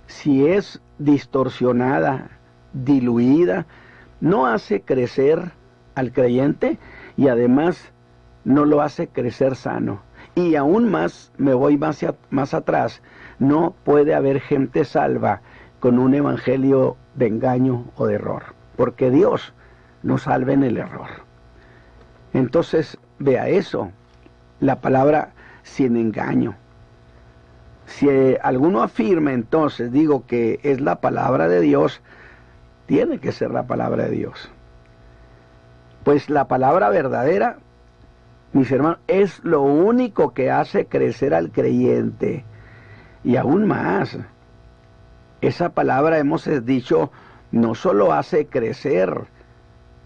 si es distorsionada, diluida, no hace crecer al creyente y además no lo hace crecer sano. Y aún más, me voy más atrás, no puede haber gente salva con un evangelio de engaño o de error, porque Dios nos salva en el error. Entonces, vea eso, la palabra sin engaño. Si alguno afirma entonces, digo que es la palabra de Dios, tiene que ser la palabra de Dios. Pues la palabra verdadera, mis hermanos, es lo único que hace crecer al creyente. Y aún más, esa palabra, hemos dicho, no solo hace crecer,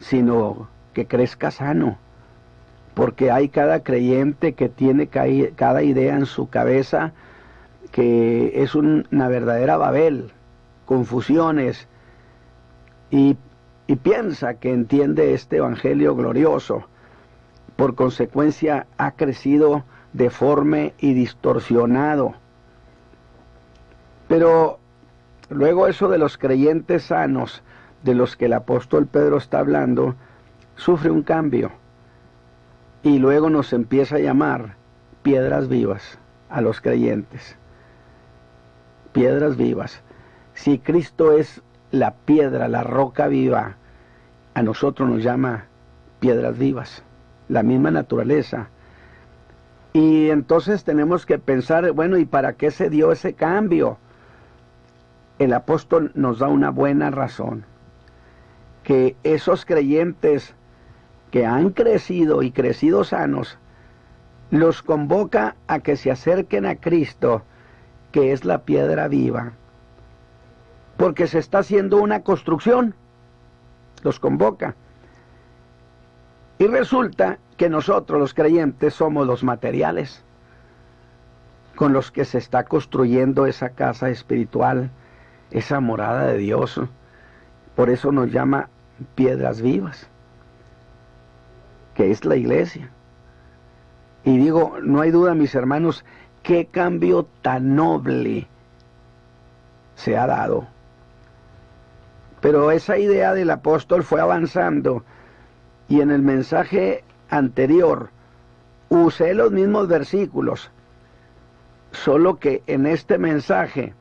sino que crezca sano. Porque hay cada creyente que tiene cada idea en su cabeza que es una verdadera Babel, confusiones, y piensa que entiende este evangelio glorioso. Por consecuencia ha crecido deforme y distorsionado. Pero luego eso de los creyentes sanos, de los que el apóstol Pedro está hablando, sufre un cambio. Y luego nos empieza a llamar piedras vivas a los creyentes. Piedras vivas. Si Cristo es la piedra, la roca viva, a nosotros nos llama piedras vivas, la misma naturaleza. Y entonces tenemos que pensar, bueno, ¿y para qué se dio ese cambio? El apóstol nos da una buena razón, que esos creyentes que han crecido y crecido sanos, los convoca a que se acerquen a Cristo, que es la piedra viva, porque se está haciendo una construcción, los convoca. Y resulta que nosotros los creyentes somos los materiales con los que se está construyendo esa casa espiritual, esa morada de Dios. Por eso nos llama piedras vivas, que es la iglesia. Y digo, no hay duda, mis hermanos, qué cambio tan noble se ha dado. Pero esa idea del apóstol fue avanzando, y en el mensaje anterior usé los mismos versículos, solo que en este mensaje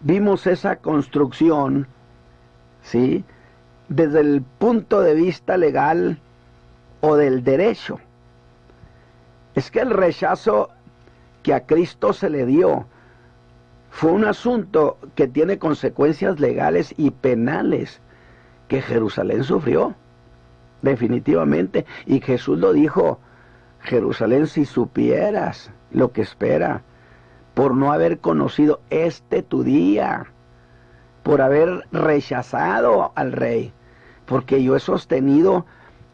vimos esa construcción, ¿sí?, desde el punto de vista legal o del derecho. Es que el rechazo que a Cristo se le dio fue un asunto que tiene consecuencias legales y penales que Jerusalén sufrió, definitivamente. Y Jesús lo dijo: Jerusalén, si supieras lo que espera por no haber conocido este tu día. por haber rechazado al rey. Porque yo he sostenido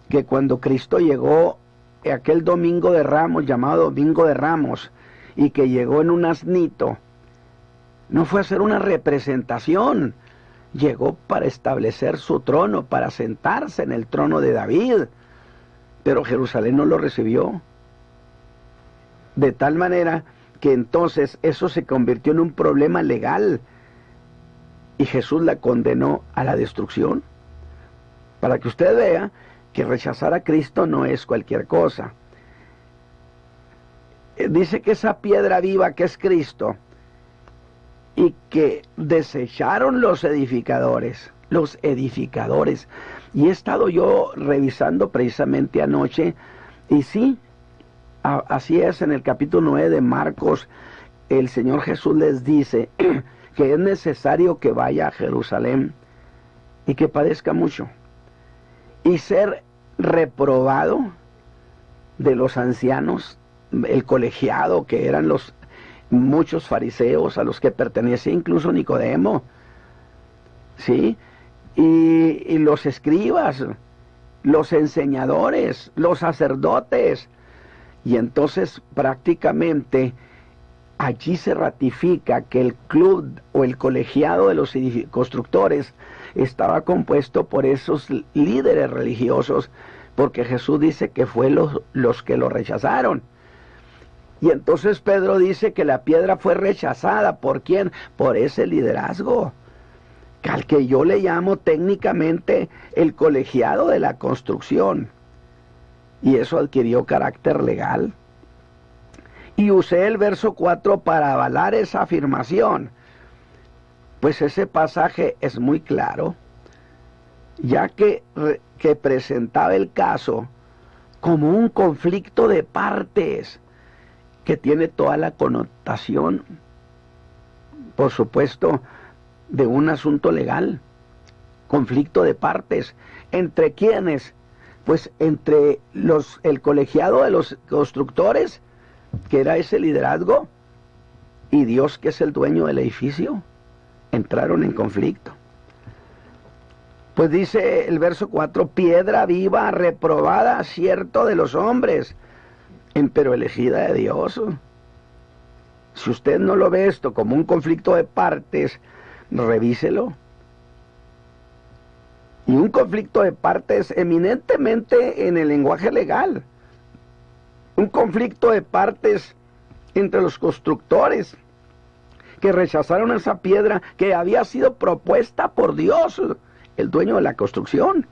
que cuando Cristo llegó aquel domingo de Ramos, llamado Domingo de Ramos, y que llegó en un asnito, no fue a hacer una representación, llegó para establecer su trono, para sentarse en el trono de David, pero Jerusalén no lo recibió. De tal manera que entonces eso se convirtió en un problema legal, y Jesús la condenó a la destrucción. Para que usted vea que rechazar a Cristo no es cualquier cosa. Dice que esa piedra viva que es Cristo, y que desecharon los edificadores, y he estado yo revisando precisamente anoche, y sí, así es. En el capítulo 9 de Marcos, el Señor Jesús les dice que es necesario que vaya a Jerusalén y que padezca mucho, y ser reprobado de los ancianos, el colegiado, que eran los muchos fariseos, a los que pertenecía incluso Nicodemo, ¿sí? Y los escribas, los enseñadores, los sacerdotes. Y entonces prácticamente allí se ratifica que el club o el colegiado de los constructores estaba compuesto por esos líderes religiosos, porque Jesús dice que fue los que lo rechazaron. Y entonces Pedro dice que la piedra fue rechazada. ¿Por quién? Por ese liderazgo, al que yo le llamo técnicamente el colegiado de la construcción. Y eso adquirió carácter legal. Y usé el verso 4 para avalar esa afirmación. Pues ese pasaje es muy claro, ya que presentaba el caso como un conflicto de partes, que tiene toda la connotación, por supuesto, de un asunto legal. Conflicto de partes. ¿Entre quiénes? Pues entre el colegiado de los constructores, que era ese liderazgo, y Dios, que es el dueño del edificio. Entraron en conflicto. Pues dice el verso 4, piedra viva, reprobada, cierto, de los hombres, pero elegida de Dios. Si usted no lo ve esto como un conflicto de partes, revíselo. Y un conflicto de partes eminentemente en el lenguaje legal. Un conflicto de partes entre los constructores, que rechazaron esa piedra que había sido propuesta por Dios, el dueño de la construcción.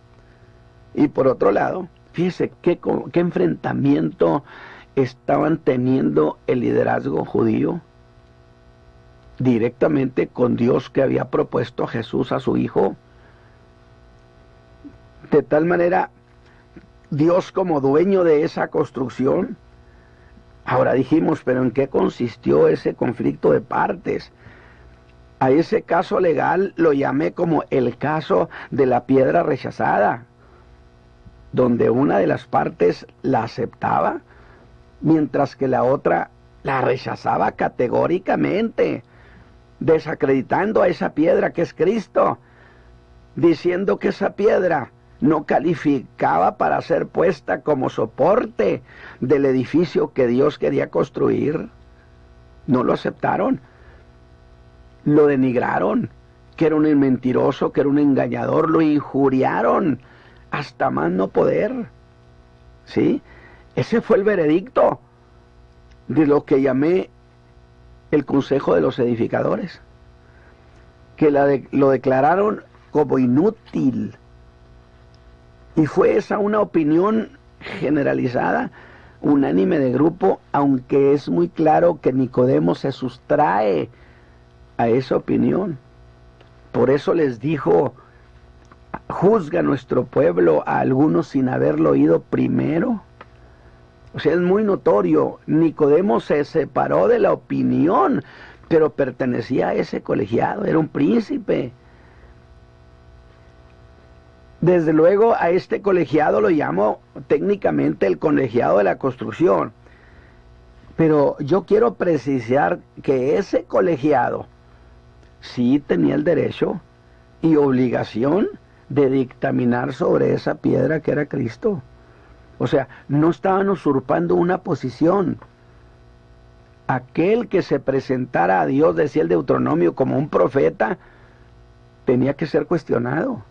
Y por otro lado, fíjese qué enfrentamiento estaban teniendo el liderazgo judío directamente con Dios, que había propuesto a Jesús, a su Hijo. De tal manera, Dios como dueño de esa construcción. Ahora dijimos, pero ¿en qué consistió ese conflicto de partes? A ese caso legal lo llamé como el caso de la piedra rechazada, donde una de las partes la aceptaba, mientras que la otra la rechazaba categóricamente, desacreditando a esa piedra que es Cristo, diciendo que esa piedra no calificaba para ser puesta como soporte del edificio que Dios quería construir. No lo aceptaron, lo denigraron, que era un mentiroso, que era un engañador, lo injuriaron hasta más no poder. ¿Sí? Ese fue el veredicto de lo que llamé el Consejo de los Edificadores, que lo declararon como inútil. Y fue esa una opinión generalizada, unánime de grupo, aunque es muy claro que Nicodemo se sustrae a esa opinión. Por eso les dijo, juzga nuestro pueblo a algunos sin haberlo oído primero. O sea, es muy notorio, Nicodemo se separó de la opinión, pero pertenecía a ese colegiado, era un príncipe. Desde luego a este colegiado lo llamo técnicamente el colegiado de la construcción, pero yo quiero precisar que ese colegiado sí tenía el derecho y obligación de dictaminar sobre esa piedra que era Cristo. O sea, no estaban usurpando una posición. Aquel que se presentara a Dios, decía el Deuteronomio, como un profeta, tenía que ser cuestionado.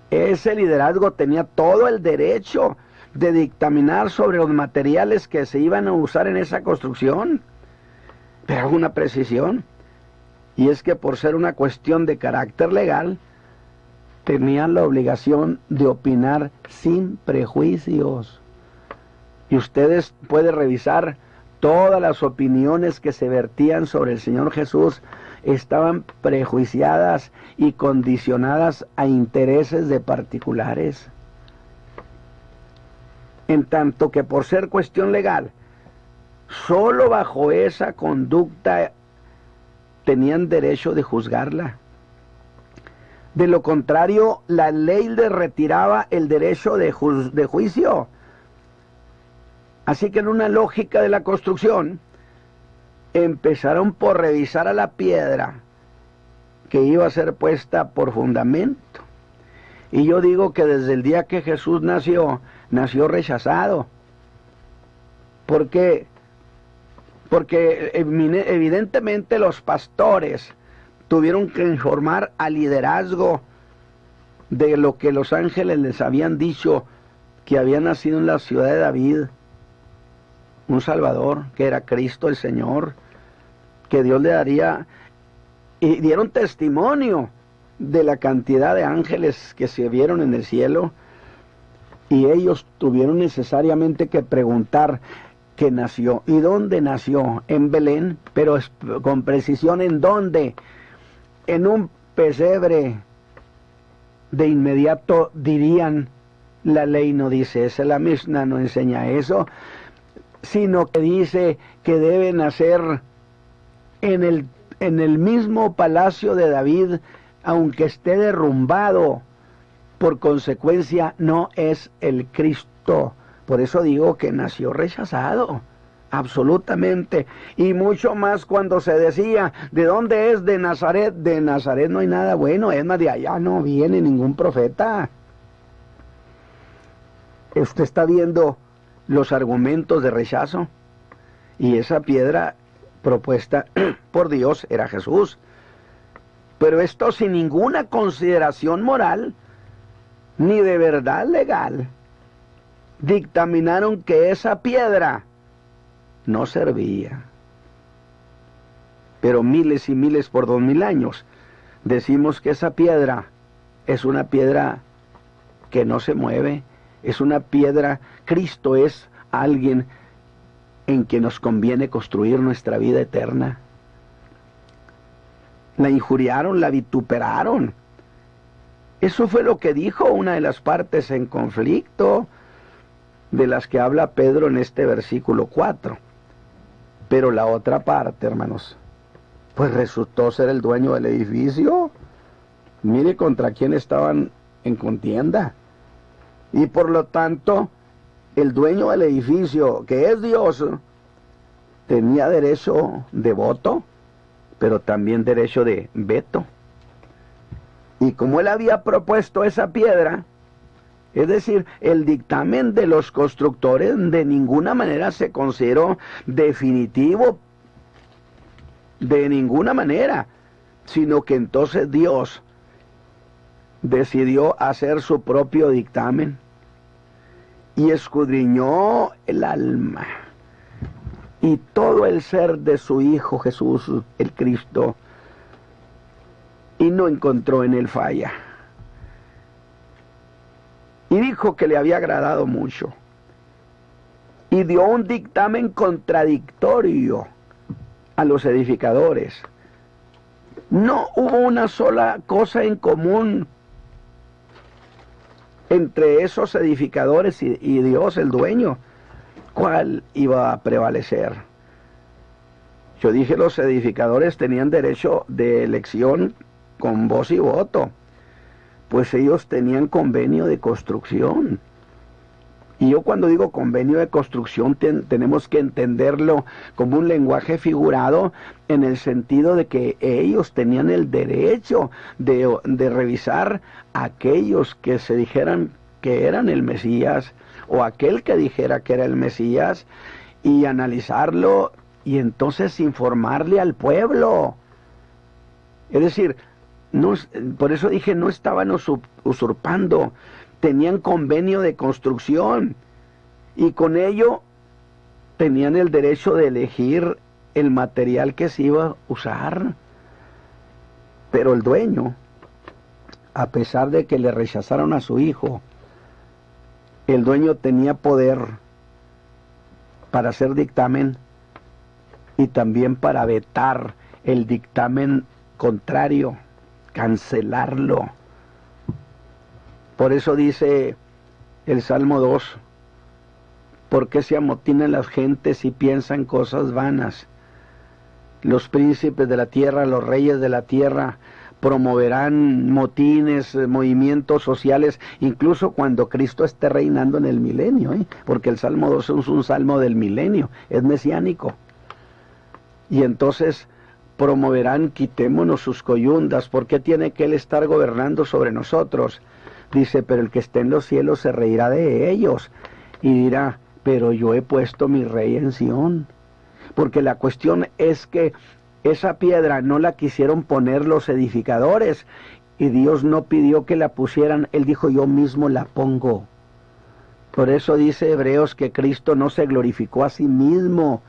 Ese liderazgo tenía todo el derecho de dictaminar sobre los materiales que se iban a usar en esa construcción. Pero hago una precisión, y es que por ser una cuestión de carácter legal, tenían la obligación de opinar sin prejuicios. Y ustedes pueden revisar todas las opiniones que se vertían sobre el Señor Jesús, estaban prejuiciadas y condicionadas a intereses de particulares. En tanto que por ser cuestión legal, solo bajo esa conducta tenían derecho de juzgarla. De lo contrario, la ley les retiraba el derecho de juicio. Así que en una lógica de la construcción, empezaron por revisar a la piedra que iba a ser puesta por fundamento. Y yo digo que desde el día que Jesús nació rechazado. ¿Por qué? Porque evidentemente los pastores tuvieron que informar al liderazgo de lo que los ángeles les habían dicho, que había nacido en la ciudad de David un Salvador, que era Cristo el Señor, que Dios le daría, y dieron testimonio de la cantidad de ángeles que se vieron en el cielo, y ellos tuvieron necesariamente que preguntar que nació. ¿Y dónde nació? En Belén, pero con precisión, ¿en dónde? En un pesebre. De inmediato dirían, la ley no dice eso, la Mishnah no enseña eso, sino que dice que debe nacer en el mismo palacio de David, aunque esté derrumbado. Por consecuencia, no es el Cristo. Por eso digo que nació rechazado, absolutamente. Y mucho más cuando se decía, ¿de dónde es? De Nazaret. De Nazaret no hay nada bueno, es más, de allá no viene ningún profeta. Usted está viendo los argumentos de rechazo, y esa piedra propuesta por Dios era Jesús. Pero esto sin ninguna consideración moral, ni de verdad legal, dictaminaron que esa piedra no servía. Pero miles y miles por 2000 años decimos que esa piedra es una piedra que no se mueve, es una piedra. Cristo es alguien en que nos conviene construir nuestra vida eterna. La injuriaron, la vituperaron. Eso fue lo que dijo una de las partes en conflicto de las que habla Pedro en este versículo 4. Pero la otra parte, hermanos, pues resultó ser el dueño del edificio. Mire contra quién estaban en contienda. Y por lo tanto, el dueño del edificio, que es Dios, tenía derecho de voto, pero también derecho de veto. Y como él había propuesto esa piedra, es decir, el dictamen de los constructores de ninguna manera se consideró definitivo, de ninguna manera, sino que entonces Dios decidió hacer su propio dictamen y escudriñó el alma y todo el ser de su Hijo Jesús, el Cristo, y no encontró en él falla. Y dijo que le había agradado mucho. Y dio un dictamen contradictorio a los edificadores. No hubo una sola cosa en común entre esos edificadores y Dios, el dueño. ¿Cuál iba a prevalecer? Yo dije, los edificadores tenían derecho de elección con voz y voto, pues ellos tenían convenio de construcción. Y yo cuando digo convenio de construcción tenemos que entenderlo como un lenguaje figurado, en el sentido de que ellos tenían el derecho de revisar a aquellos que se dijeran que eran el Mesías, o aquel que dijera que era el Mesías, y analizarlo y entonces informarle al pueblo. Es decir, no, por eso dije, no estaban usurpando, tenían convenio de construcción y con ello tenían el derecho de elegir el material que se iba a usar. Pero el dueño, a pesar de que le rechazaron a su hijo, el dueño tenía poder para hacer dictamen y también para vetar el dictamen contrario, cancelarlo. Por eso dice el Salmo 2, ¿por qué se amotinan las gentes y piensan cosas vanas? Los príncipes de la tierra, los reyes de la tierra, promoverán motines, movimientos sociales, incluso cuando Cristo esté reinando en el milenio, porque el Salmo 2 es un salmo del milenio, es mesiánico. Y entonces promoverán, quitémonos sus coyundas, ¿por qué tiene que Él estar gobernando sobre nosotros? Dice, pero el que esté en los cielos se reirá de ellos y dirá, pero yo he puesto mi rey en Sión. Porque la cuestión es que esa piedra no la quisieron poner los edificadores y Dios no pidió que la pusieran, Él dijo, yo mismo la pongo. Por eso dice Hebreos que Cristo no se glorificó a sí mismo.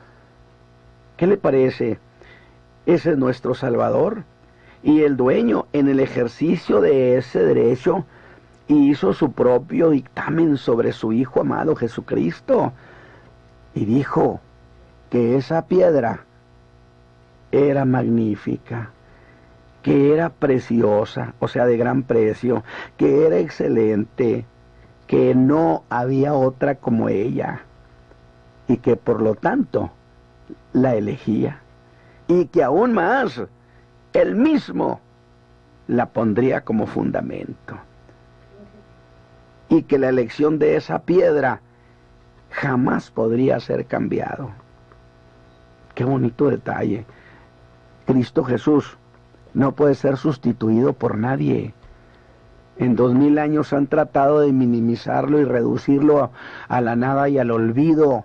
¿Qué le parece? Ese es nuestro Salvador. Y el dueño, en el ejercicio de ese derecho, hizo su propio dictamen sobre su Hijo amado Jesucristo. Y dijo que esa piedra era magnífica, que era preciosa, o sea, de gran precio, que era excelente, que no había otra como ella, y que por lo tanto la elegía, y que aún más, él mismo la pondría como fundamento, y que la elección de esa piedra jamás podría ser cambiado. Qué bonito detalle. Cristo Jesús no puede ser sustituido por nadie. En 2000 años han tratado de minimizarlo y reducirlo a la nada y al olvido.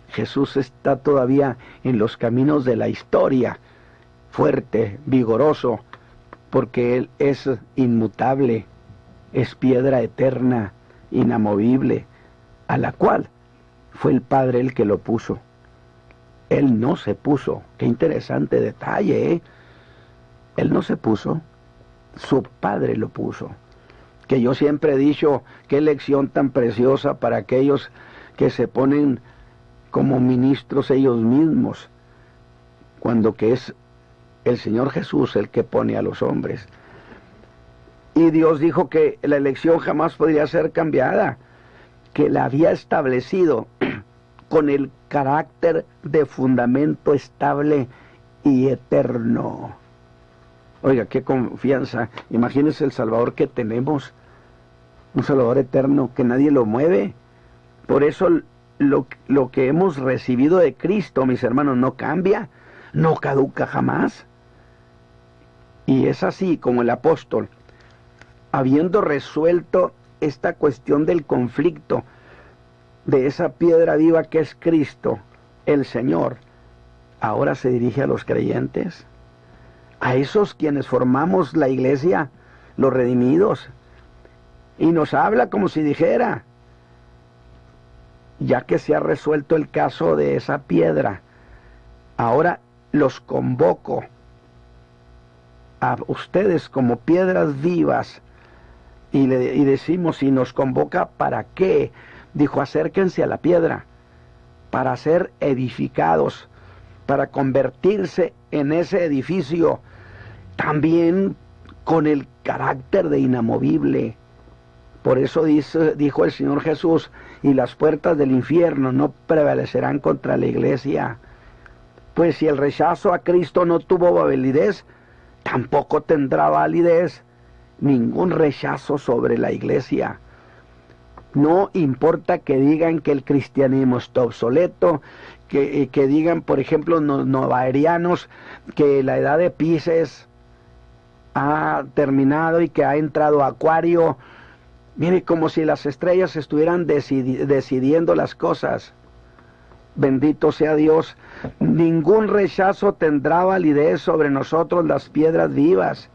Jesús está todavía en los caminos de la historia, fuerte, vigoroso, porque Él es inmutable, es piedra eterna, inamovible, a la cual fue el Padre el que lo puso. Él no se puso. Qué interesante detalle, ¿eh? Él no se puso, su Padre lo puso. Que yo siempre he dicho, qué lección tan preciosa para aquellos que se ponen como ministros ellos mismos, cuando que es el Señor Jesús el que pone a los hombres. Y Dios dijo que la elección jamás podría ser cambiada, que la había establecido con el carácter de fundamento estable y eterno. Oiga, qué confianza. Imagínense el Salvador que tenemos, un Salvador eterno que nadie lo mueve. Por eso lo que hemos recibido de Cristo, mis hermanos, no cambia, no caduca jamás. Y es así como el apóstol, habiendo resuelto esta cuestión del conflicto de esa piedra viva que es Cristo, el Señor, ahora se dirige a los creyentes, a esos quienes formamos la iglesia, los redimidos, y nos habla como si dijera, ya que se ha resuelto el caso de esa piedra, ahora los convoco a ustedes como piedras vivas, y decimos, si nos convoca, ¿para qué? Dijo, acérquense a la piedra, para ser edificados, para convertirse en ese edificio, también con el carácter de inamovible. Por eso dijo el Señor Jesús, y las puertas del infierno no prevalecerán contra la iglesia. Pues si el rechazo a Cristo no tuvo validez, tampoco tendrá validez ningún rechazo sobre la iglesia. No importa que digan que el cristianismo está obsoleto, que digan, por ejemplo, los novaerianos, que la edad de Pisces ha terminado y que ha entrado Acuario. Mire, como si las estrellas estuvieran decidiendo las cosas. Bendito sea Dios. Ningún rechazo tendrá validez sobre nosotros, las piedras vivas.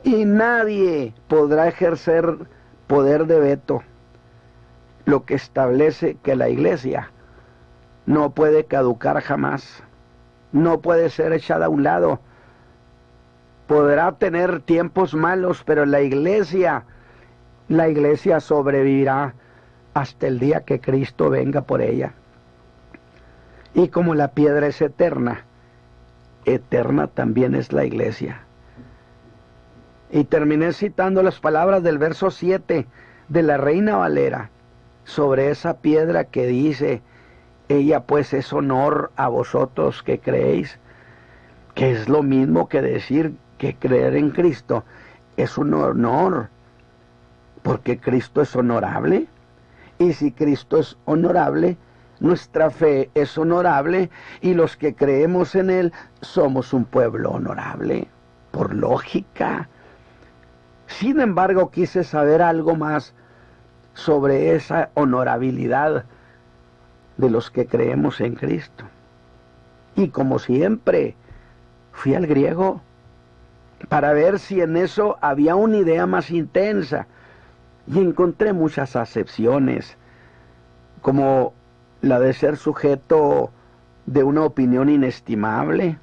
Y nadie podrá ejercer poder de veto, lo que establece que la iglesia no puede caducar jamás, no puede ser echada a un lado. Podrá tener tiempos malos, pero la iglesia sobrevivirá hasta el día que Cristo venga por ella. Y como la piedra es eterna, eterna también es la iglesia. Y terminé citando las palabras del verso 7 de la Reina Valera sobre esa piedra que dice: ella pues es honor a vosotros que creéis, que es lo mismo que decir que creer en Cristo es un honor, porque Cristo es honorable. Y si Cristo es honorable, nuestra fe es honorable, y los que creemos en Él somos un pueblo honorable, por lógica. Sin embargo, quise saber algo más sobre esa honorabilidad de los que creemos en Cristo. Y como siempre, fui al griego para ver si en eso había una idea más intensa, y encontré muchas acepciones, como la de ser sujeto de una opinión inestimable,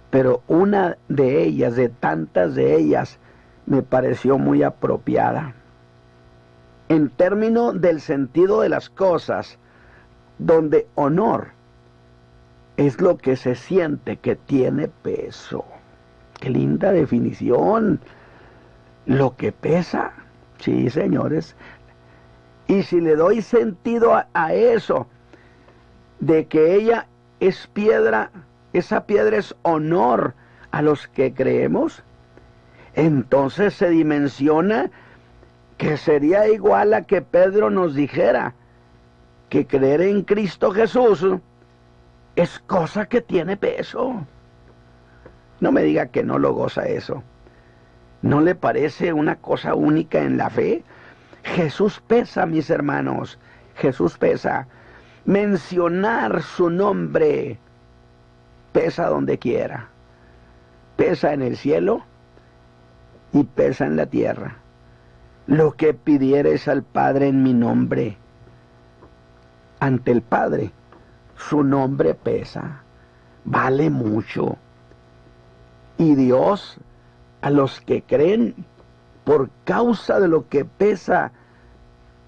pero una de ellas, de tantas de ellas, me pareció muy apropiada. En términos del sentido de las cosas, donde honor es lo que se siente que tiene peso. ¡Qué linda definición! Lo que pesa. Sí, señores. Y si le doy sentido a eso, de que ella es piedra, esa piedra es honor a los que creemos, entonces se dimensiona que sería igual a que Pedro nos dijera que creer en Cristo Jesús es cosa que tiene peso. No me diga que no lo goza eso. ¿No le parece una cosa única en la fe? Jesús pesa, mis hermanos, Jesús pesa. Mencionar su nombre pesa donde quiera. Pesa en el cielo y pesa en la tierra. Lo que pidieres al Padre en mi nombre, ante el Padre, su nombre pesa, vale mucho. Y Dios, a los que creen, por causa de lo que pesa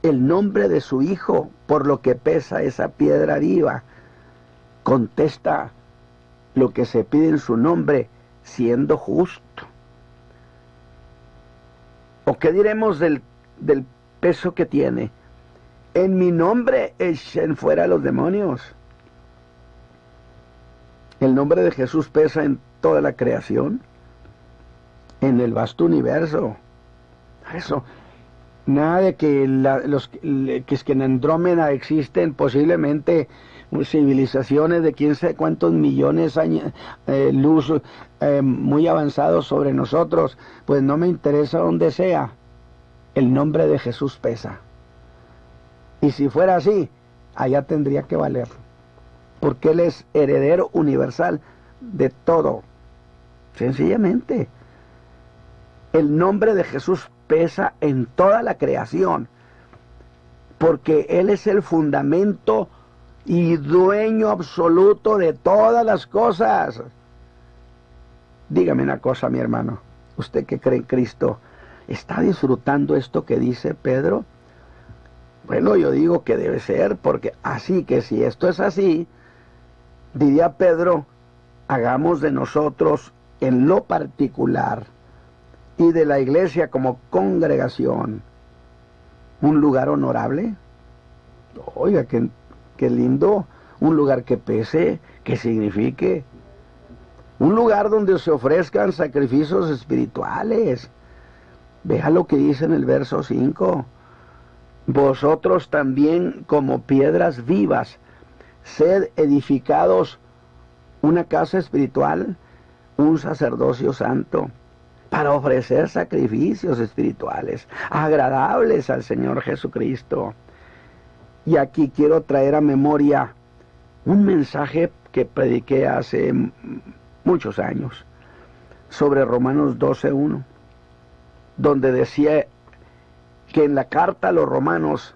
el nombre de su Hijo, por lo que pesa esa piedra viva, contesta lo que se pide en su nombre, siendo justo. ¿O qué diremos del peso que tiene? En mi nombre echen fuera a los demonios. El nombre de Jesús pesa en toda la creación, en el vasto universo. Eso, nada de que en Andrómeda existen posiblemente civilizaciones de quién sabe cuántos millones de años luz muy avanzados sobre nosotros. Pues no me interesa donde sea, el nombre de Jesús pesa. Y si fuera así, allá tendría que valer, porque Él es heredero universal de todo. Sencillamente, el nombre de Jesús pesa en toda la creación, porque Él es el fundamento y dueño absoluto de todas las cosas. Dígame una cosa, mi hermano, usted que cree en Cristo, ¿está disfrutando esto que dice Pedro? Bueno, yo digo que debe ser, porque así que si esto es así, diría Pedro, hagamos de nosotros en lo particular y de la iglesia como congregación un lugar honorable. Oiga, qué lindo, un lugar que pese, que signifique, un lugar donde se ofrezcan sacrificios espirituales. Vea lo que dice en el verso 5, vosotros también como piedras vivas, sed edificados una casa espiritual, un sacerdocio santo, para ofrecer sacrificios espirituales, agradables al Señor Jesucristo. Y aquí quiero traer a memoria un mensaje que prediqué hace muchos años, sobre Romanos 12:1, donde decía que en la carta a los romanos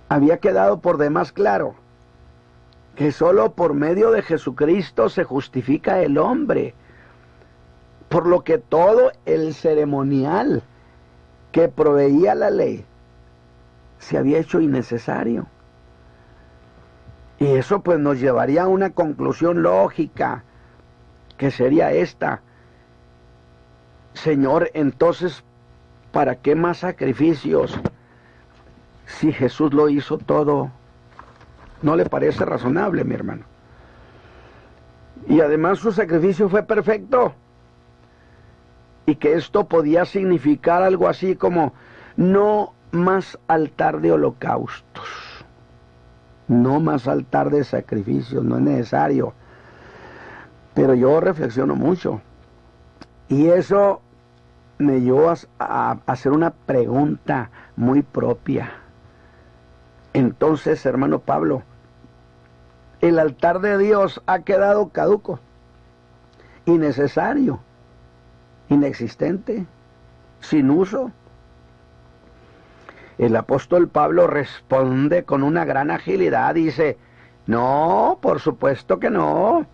había quedado por demás claro que solo por medio de Jesucristo se justifica el hombre, por lo que todo el ceremonial que proveía la ley se había hecho innecesario. Y eso pues nos llevaría a una conclusión lógica, que sería esta: Señor, entonces, ¿para qué más sacrificios si Jesús lo hizo todo? ¿No le parece razonable, mi hermano? Y además su sacrificio fue perfecto. Y que esto podía significar algo así como: no más altar de holocaustos, no más altar de sacrificios, no es necesario. Pero yo reflexiono mucho, y eso me llevó a hacer una pregunta muy propia. Entonces, hermano Pablo, el altar de Dios ha quedado caduco, innecesario, inexistente, sin uso. El apóstol Pablo responde con una gran agilidad, dice: no, por supuesto que no.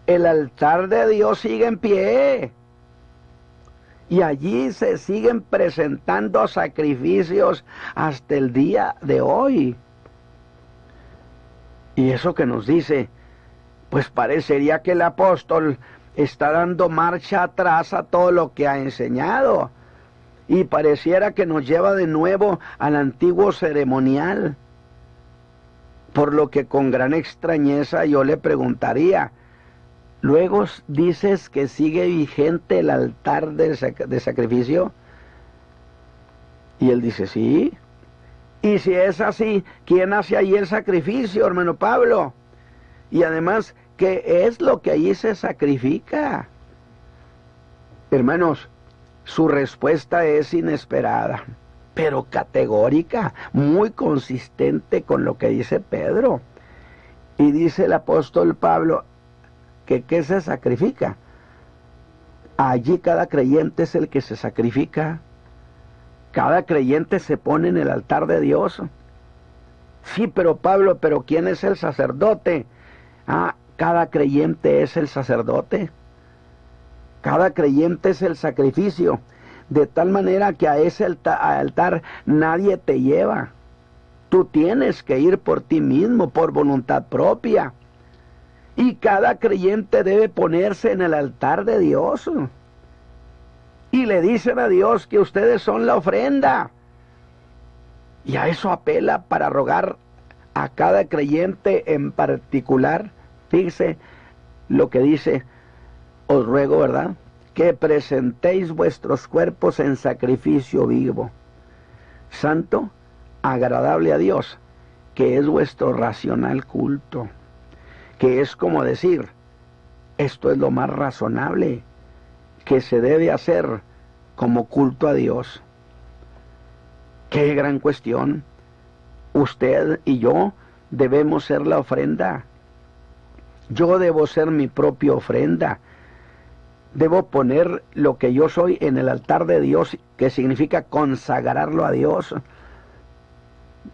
El altar de Dios sigue en pie. Y allí se siguen presentando sacrificios hasta el día de hoy. Y eso que nos dice, pues parecería que el apóstol está dando marcha atrás a todo lo que ha enseñado. Y pareciera que nos lleva de nuevo al antiguo ceremonial. Por lo que con gran extrañeza yo le preguntaría: luego dices que sigue vigente el altar de sacrificio. Y él dice: sí. Y si es así, ¿quién hace ahí el sacrificio, hermano Pablo? Y además, ¿qué es lo que allí se sacrifica? Hermanos, su respuesta es inesperada, pero categórica, muy consistente con lo que dice Pedro. Y dice el apóstol Pablo que ¿qué se sacrifica? Allí cada creyente es el que se sacrifica. Cada creyente se pone en el altar de Dios. Sí, pero Pablo, ¿pero quién es el sacerdote? Cada creyente es el sacerdote. Cada creyente es el sacrificio. De tal manera que a ese altar nadie te lleva. Tú tienes que ir por ti mismo, por voluntad propia. Y cada creyente debe ponerse en el altar de Dios. Y le dicen a Dios que ustedes son la ofrenda. Y a eso apela para rogar a cada creyente en particular. Fíjese lo que dice: os ruego, ¿verdad?, que presentéis vuestros cuerpos en sacrificio vivo, santo, agradable a Dios, que es vuestro racional culto. Que es como decir, esto es lo más razonable que se debe hacer como culto a Dios. ¡Qué gran cuestión! Usted y yo debemos ser la ofrenda. Yo debo ser mi propia ofrenda. Debo poner lo que yo soy en el altar de Dios, que significa consagrarlo a Dios.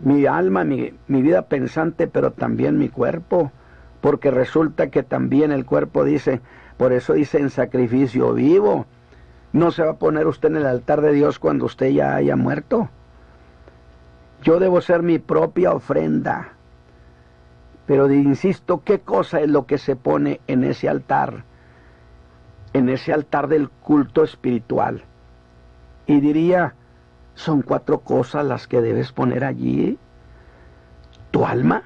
Mi alma, mi vida pensante, pero también mi cuerpo. Porque resulta que también el cuerpo dice, por eso dice en sacrificio vivo. No se va a poner usted en el altar de Dios cuando usted ya haya muerto. Yo debo ser mi propia ofrenda. Pero insisto, ¿qué cosa es lo que se pone en ese altar? En ese altar del culto espiritual. Y diría, son 4 cosas las que debes poner allí. Tu alma,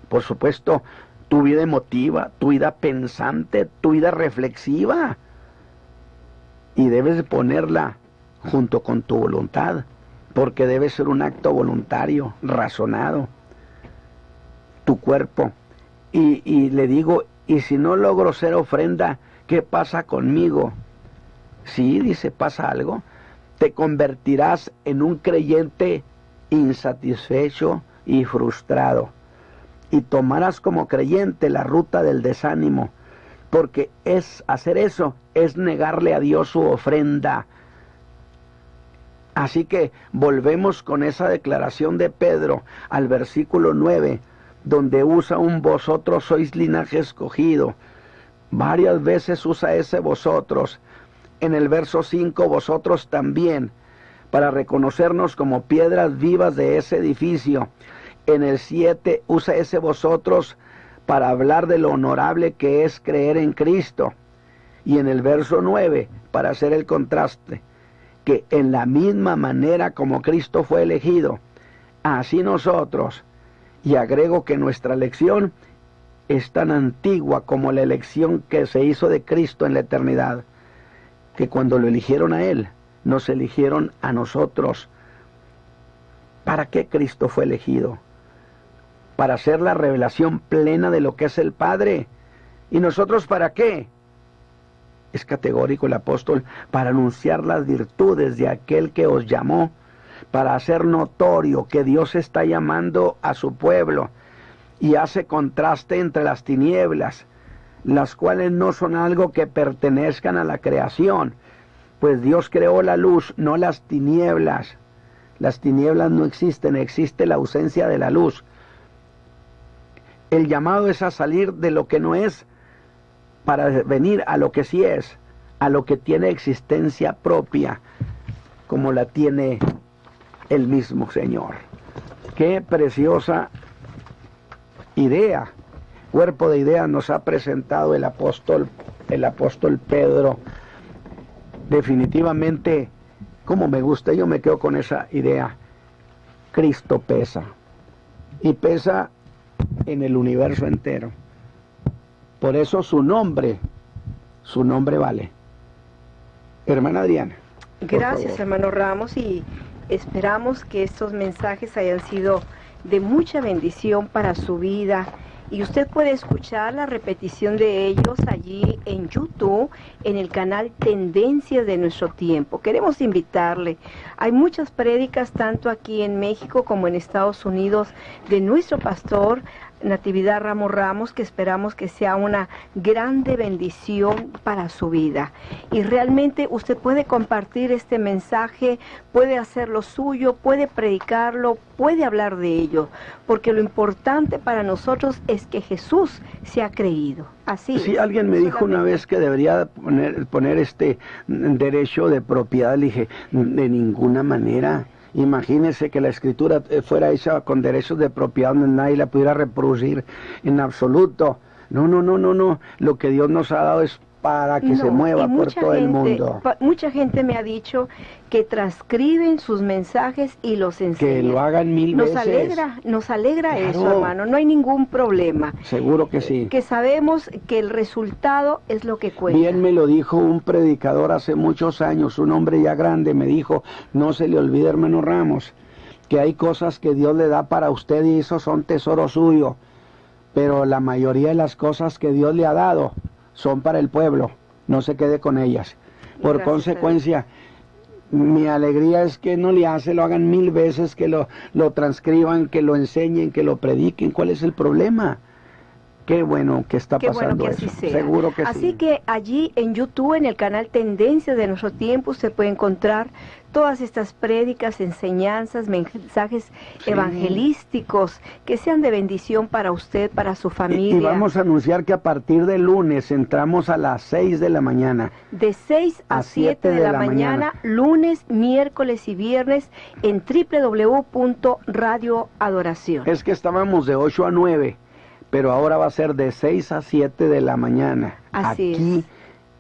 por supuesto, tu vida emotiva, tu vida pensante, tu vida reflexiva. Y debes ponerla junto con tu voluntad. porque debe ser un acto voluntario, razonado, tu cuerpo. Y le digo, ¿y si no logro ser ofrenda, qué pasa conmigo? Sí, dice, pasa algo. Te convertirás en un creyente insatisfecho y frustrado. Y tomarás como creyente la ruta del desánimo, porque hacer eso es negarle a Dios su ofrenda. Así que volvemos con esa declaración de Pedro al versículo 9, donde usa un vosotros sois linaje escogido. Varias veces usa ese vosotros. En el verso 5, vosotros también, para reconocernos como piedras vivas de ese edificio. En el 7 usa ese vosotros para hablar de lo honorable que es creer en Cristo. Y en el verso 9, para hacer el contraste, que en la misma manera como Cristo fue elegido, así nosotros. Y agrego que nuestra elección es tan antigua como la elección que se hizo de Cristo en la eternidad, que cuando lo eligieron a Él, nos eligieron a nosotros. ¿Para qué Cristo fue elegido? Para hacer la revelación plena de lo que es el Padre. ¿Y nosotros para qué? Es categórico el apóstol, para anunciar las virtudes de aquel que os llamó, para hacer notorio que Dios está llamando a su pueblo y hace contraste entre las tinieblas, las cuales no son algo que pertenezcan a la creación, pues Dios creó la luz, no las tinieblas. Las tinieblas no existen, existe la ausencia de la luz. El llamado es a salir de lo que no es, para venir a lo que sí es, a lo que tiene existencia propia, como la tiene el mismo Señor. Qué preciosa idea, cuerpo de ideas nos ha presentado el apóstol Pedro. Definitivamente, como me gusta, yo me quedo con esa idea. Cristo pesa, y pesa en el universo entero. Por eso su nombre vale. Hermana Adriana. Gracias, hermano Ramos, y esperamos que estos mensajes hayan sido de mucha bendición para su vida. Y usted puede escuchar la repetición de ellos allí en YouTube, en el canal Tendencias de Nuestro Tiempo. Queremos invitarle. Hay muchas prédicas, tanto aquí en México como en Estados Unidos, de nuestro pastor Natividad Ramos, que esperamos que sea una grande bendición para su vida. Y realmente usted puede compartir este mensaje, puede hacerlo suyo, puede predicarlo, puede hablar de ello, porque lo importante para nosotros es que Jesús se ha creído. Así sí, es. Alguien me dijo una vez que debería poner este derecho de propiedad. Le dije, de ninguna manera. Imagínese que la escritura fuera hecha con derechos de propiedad donde nadie la pudiera reproducir en absoluto. No. Lo que Dios nos ha dado es para que se mueva por todo el mundo. Mucha gente me ha dicho que transcriben sus mensajes y los enseñan. Que lo hagan mil veces. Nos alegra claro. Eso, hermano. No hay ningún problema. Seguro que sí. Que sabemos que el resultado es lo que cuenta. Bien me lo dijo un predicador hace muchos años, un hombre ya grande, me dijo, no se le olvide, hermano Ramos, que hay cosas que Dios le da para usted y esos son tesoro suyo, pero la mayoría de las cosas que Dios le ha dado son para el pueblo, no se quede con ellas. Por Gracias, consecuencia, mi alegría es que no le hace, lo hagan mil veces, que lo transcriban, que lo enseñen, que lo prediquen. ¿Cuál es el problema? Qué bueno que está pasando bueno que eso. así sea. Seguro que sí. Así que allí en YouTube, en el canal Tendencias de Nuestro Tiempo, usted puede encontrar todas estas prédicas, enseñanzas, mensajes evangelísticos que sean de bendición para usted, para su familia. Y vamos a anunciar que a partir de lunes entramos a las 6 de la mañana. De 6 a 7 de la mañana, lunes, miércoles y viernes en www.radioadoración. Es que estábamos de 8 a 9, pero ahora va a ser de 6 a 7 de la mañana. Así aquí es.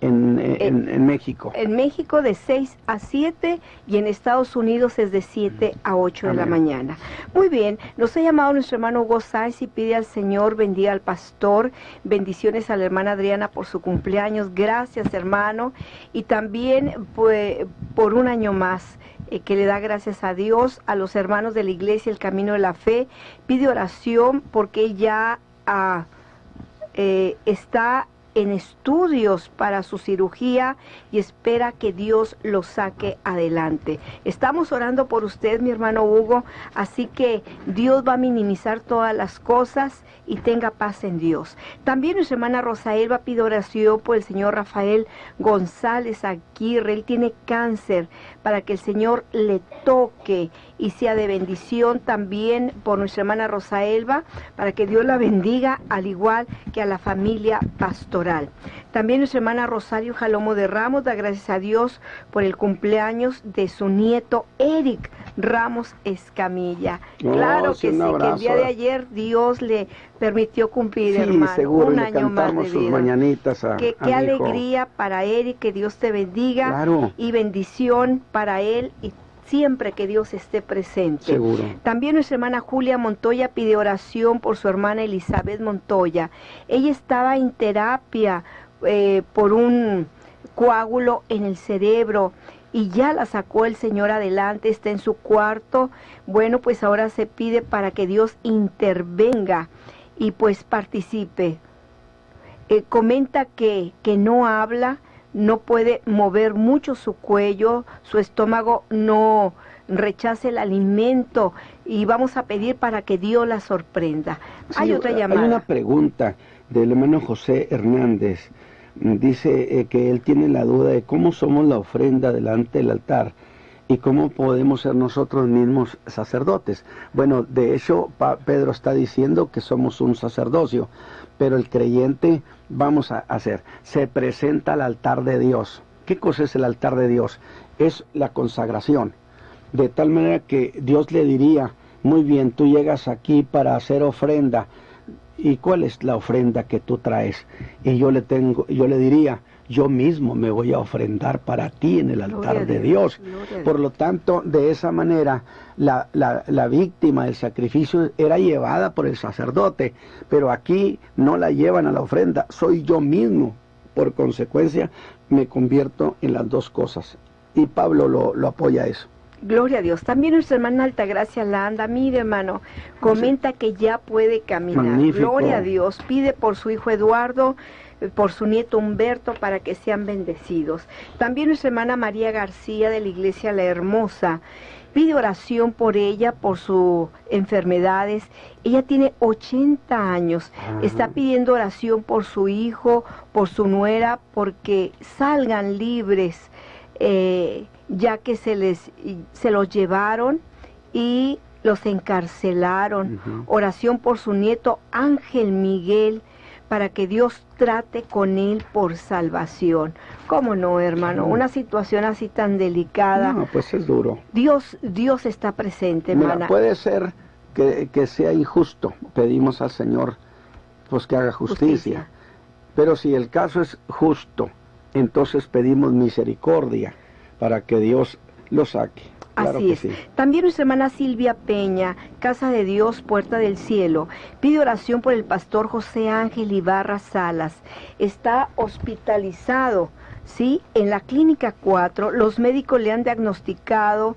En México. En México de 6 a 7 y en Estados Unidos es de 7 a 8 de la mañana. Muy bien, nos ha llamado nuestro hermano Hugo Sáenz y pide al Señor, bendiga al pastor, bendiciones a la hermana Adriana por su cumpleaños, gracias hermano, y también pues, por un año más. que le da gracias a Dios, a los hermanos de la iglesia El Camino de la Fe. Pide oración porque ella está en estudios para su cirugía y espera que Dios lo saque adelante. Estamos orando por usted, mi hermano Hugo, así que Dios va a minimizar todas las cosas y tenga paz en Dios. También nuestra hermana Rosaelba pide oración por el señor Rafael González Aguirre. Él tiene cáncer, para que el Señor le toque y sea de bendición. También por nuestra hermana Rosaelba, para que Dios la bendiga, al igual que a la familia pastoral. También nuestra hermana Rosario Jalomo de Ramos da gracias a Dios por el cumpleaños de su nieto Eric Ramos Escamilla. Claro que sí, que el día de ayer Dios le permitió cumplir, hermano, seguro, un año más de sus vida. Mañanitas Qué alegría para Eric, que Dios te bendiga, claro, y bendición para él y siempre que Dios esté presente. Seguro. También nuestra hermana Julia Montoya pide oración por su hermana Elizabeth Montoya. Ella estaba en terapia por un coágulo en el cerebro y ya la sacó el Señor adelante, está en su cuarto. Bueno, pues ahora se pide para que Dios intervenga y pues participe. Comenta que no habla, no puede mover mucho su cuello, su estómago no rechaza el alimento, y vamos a pedir para que Dios la sorprenda. Sí, hay otra llamada. Hay una pregunta del hermano José Hernández. Dice que él tiene la duda de cómo somos la ofrenda delante del altar y cómo podemos ser nosotros mismos sacerdotes. Bueno, de hecho, Pedro está diciendo que somos un sacerdocio, pero el creyente, vamos a hacer, se presenta al altar de Dios. ¿Qué cosa es el altar de Dios? Es la consagración, de tal manera que Dios le diría, muy bien, tú llegas aquí para hacer ofrenda, ¿y cuál es la ofrenda que tú traes? Y yo le diría, yo mismo me voy a ofrendar para ti en el altar de Dios. Por lo tanto, de esa manera, la víctima del sacrificio era llevada por el sacerdote, pero aquí no la llevan a la ofrenda, soy yo mismo. Por consecuencia, me convierto en las dos cosas. Y Pablo lo apoya eso. Gloria a Dios. También nuestra hermana Altagracia Landa, mire, hermano, comenta que ya puede caminar. Magnífico. Gloria a Dios. Pide por su hijo Eduardo, por su nieto Humberto, para que sean bendecidos. También nuestra hermana María García de la iglesia La Hermosa pide oración por ella, por sus enfermedades. Ella tiene 80 años. Está pidiendo oración por su hijo, por su nuera, porque salgan libres, ya que se los llevaron y los encarcelaron. Oración por su nieto Ángel Miguel, para que Dios trate con él por salvación. ¿Cómo no, hermano? Una situación así tan delicada. No, pues es duro. Dios está presente, hermana. Mira, puede ser que sea injusto. Pedimos al Señor pues que haga justicia. Pero si el caso es justo, entonces pedimos misericordia para que Dios lo saque. Claro. Así es. Sí. También nuestra hermana Silvia Peña, Casa de Dios, Puerta del Cielo, pide oración por el pastor José Ángel Ibarra Salas. Está hospitalizado, ¿sí? En la Clínica 4, los médicos le han diagnosticado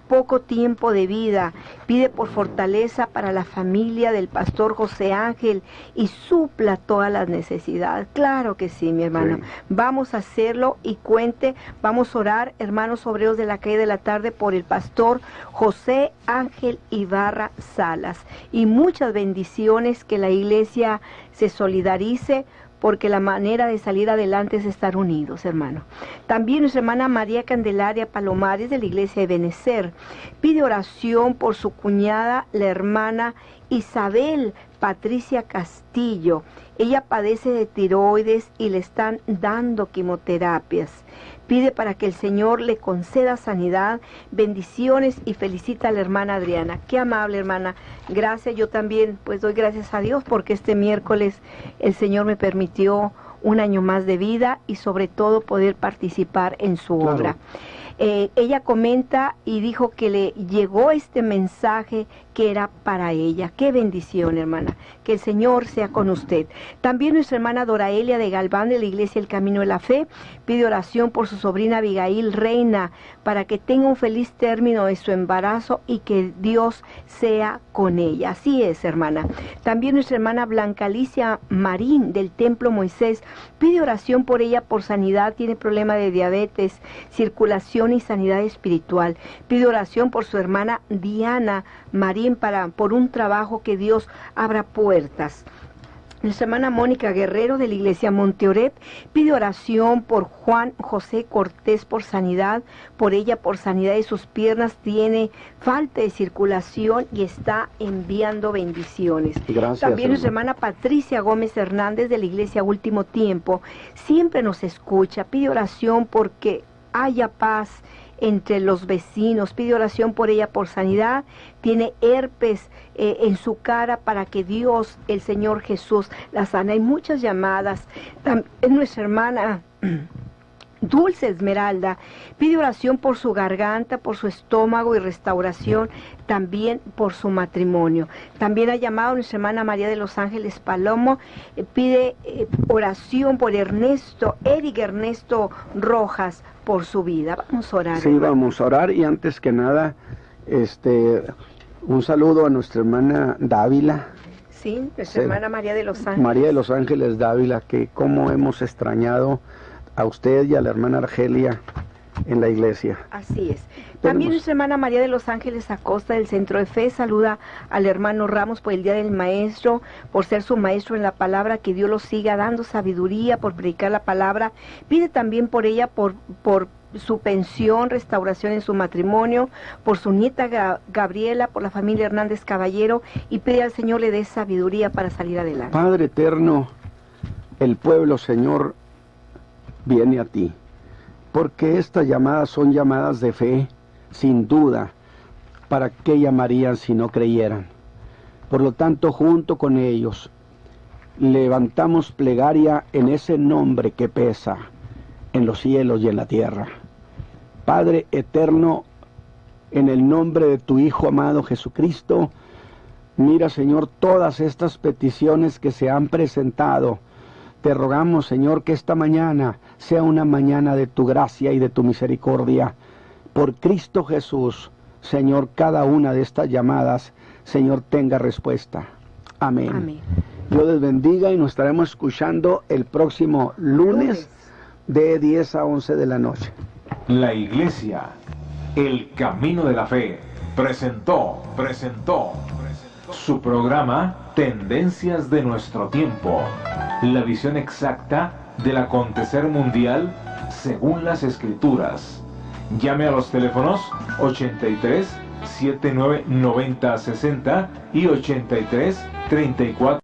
poco tiempo de vida. Pide por fortaleza para la familia del pastor José Ángel y supla todas las necesidades. Claro que sí, mi hermano. Sí. Vamos a hacerlo y cuente, vamos a orar, hermanos obreros de la calle de la tarde, por el pastor José Ángel Ibarra Salas. Y muchas bendiciones, que la iglesia se solidarice, porque la manera de salir adelante es estar unidos, hermano. También nuestra hermana María Candelaria Palomares, de la iglesia de Benecer, pide oración por su cuñada, la hermana Isabel Patricia Castillo. Ella padece de tiroides y le están dando quimioterapias. Pide para que el Señor le conceda sanidad, bendiciones, y felicita a la hermana Adriana. Qué amable, hermana. Gracias. Yo también pues doy gracias a Dios porque este miércoles el Señor me permitió un año más de vida y sobre todo poder participar en su obra. Ella comenta y dijo que le llegó este mensaje que era para ella. Qué bendición, hermana. Que el Señor sea con usted. También nuestra hermana Doraelia de Galván de la Iglesia El Camino de la Fe pide oración por su sobrina Abigail Reina para que tenga un feliz término de su embarazo y que Dios sea con ella. Así es, hermana. También nuestra hermana Blanca Alicia Marín del Templo Moisés pide oración por ella por sanidad. Tiene problema de diabetes, circulación y sanidad espiritual. Pide oración por su hermana Diana Marín por un trabajo, que Dios abra puertas. Nuestra hermana Mónica Guerrero de la Iglesia Monteoreb pide oración por Juan José Cortés por sanidad, por ella por sanidad de sus piernas, tiene falta de circulación y está enviando bendiciones. Gracias. También nuestra hermana Patricia Gómez Hernández de la Iglesia Último Tiempo siempre nos escucha, pide oración porque haya paz entre los vecinos, pide oración por ella por sanidad, tiene herpes en su cara para que Dios, el Señor Jesús, la sana. Hay muchas llamadas. También nuestra hermana Dulce Esmeralda pide oración por su garganta, por su estómago y restauración, también por su matrimonio. También ha llamado a nuestra hermana María de los Ángeles Palomo, pide oración por Eric Ernesto Rojas, por su vida. Vamos a orar. Sí, hermano. Vamos a orar, y antes que nada, un saludo a nuestra hermana Dávila. Sí, nuestra hermana María de los Ángeles. María de los Ángeles Dávila, que cómo hemos extrañado a usted y a la hermana Argelia en la iglesia. Así es. También nuestra hermana María de los Ángeles Acosta del Centro de Fe saluda al hermano Ramos por el Día del Maestro, por ser su maestro en la palabra, que Dios lo siga dando sabiduría por predicar la palabra. Pide también por ella, por su pensión, restauración en su matrimonio, por su nieta Gabriela, por la familia Hernández Caballero, y pide al Señor le dé sabiduría para salir adelante. Padre eterno, el pueblo, Señor, viene a ti, porque estas llamadas son llamadas de fe, sin duda. ¿Para qué llamarían si no creyeran? Por lo tanto, junto con ellos, levantamos plegaria en ese nombre que pesa en los cielos y en la tierra. Padre eterno, en el nombre de tu Hijo amado Jesucristo, mira, Señor, todas estas peticiones que se han presentado. Te rogamos, Señor, que esta mañana sea una mañana de tu gracia y de tu misericordia. Por Cristo Jesús, Señor, cada una de estas llamadas, Señor, tenga respuesta. Amén. Amén. Dios les bendiga, y nos estaremos escuchando el próximo lunes de 10 a 11 de la noche. La Iglesia, El Camino de la Fe, presentó su programa Tendencias de nuestro tiempo, la visión exacta del acontecer mundial según las Escrituras. Llame a los teléfonos 83 79 90 60 y 83 34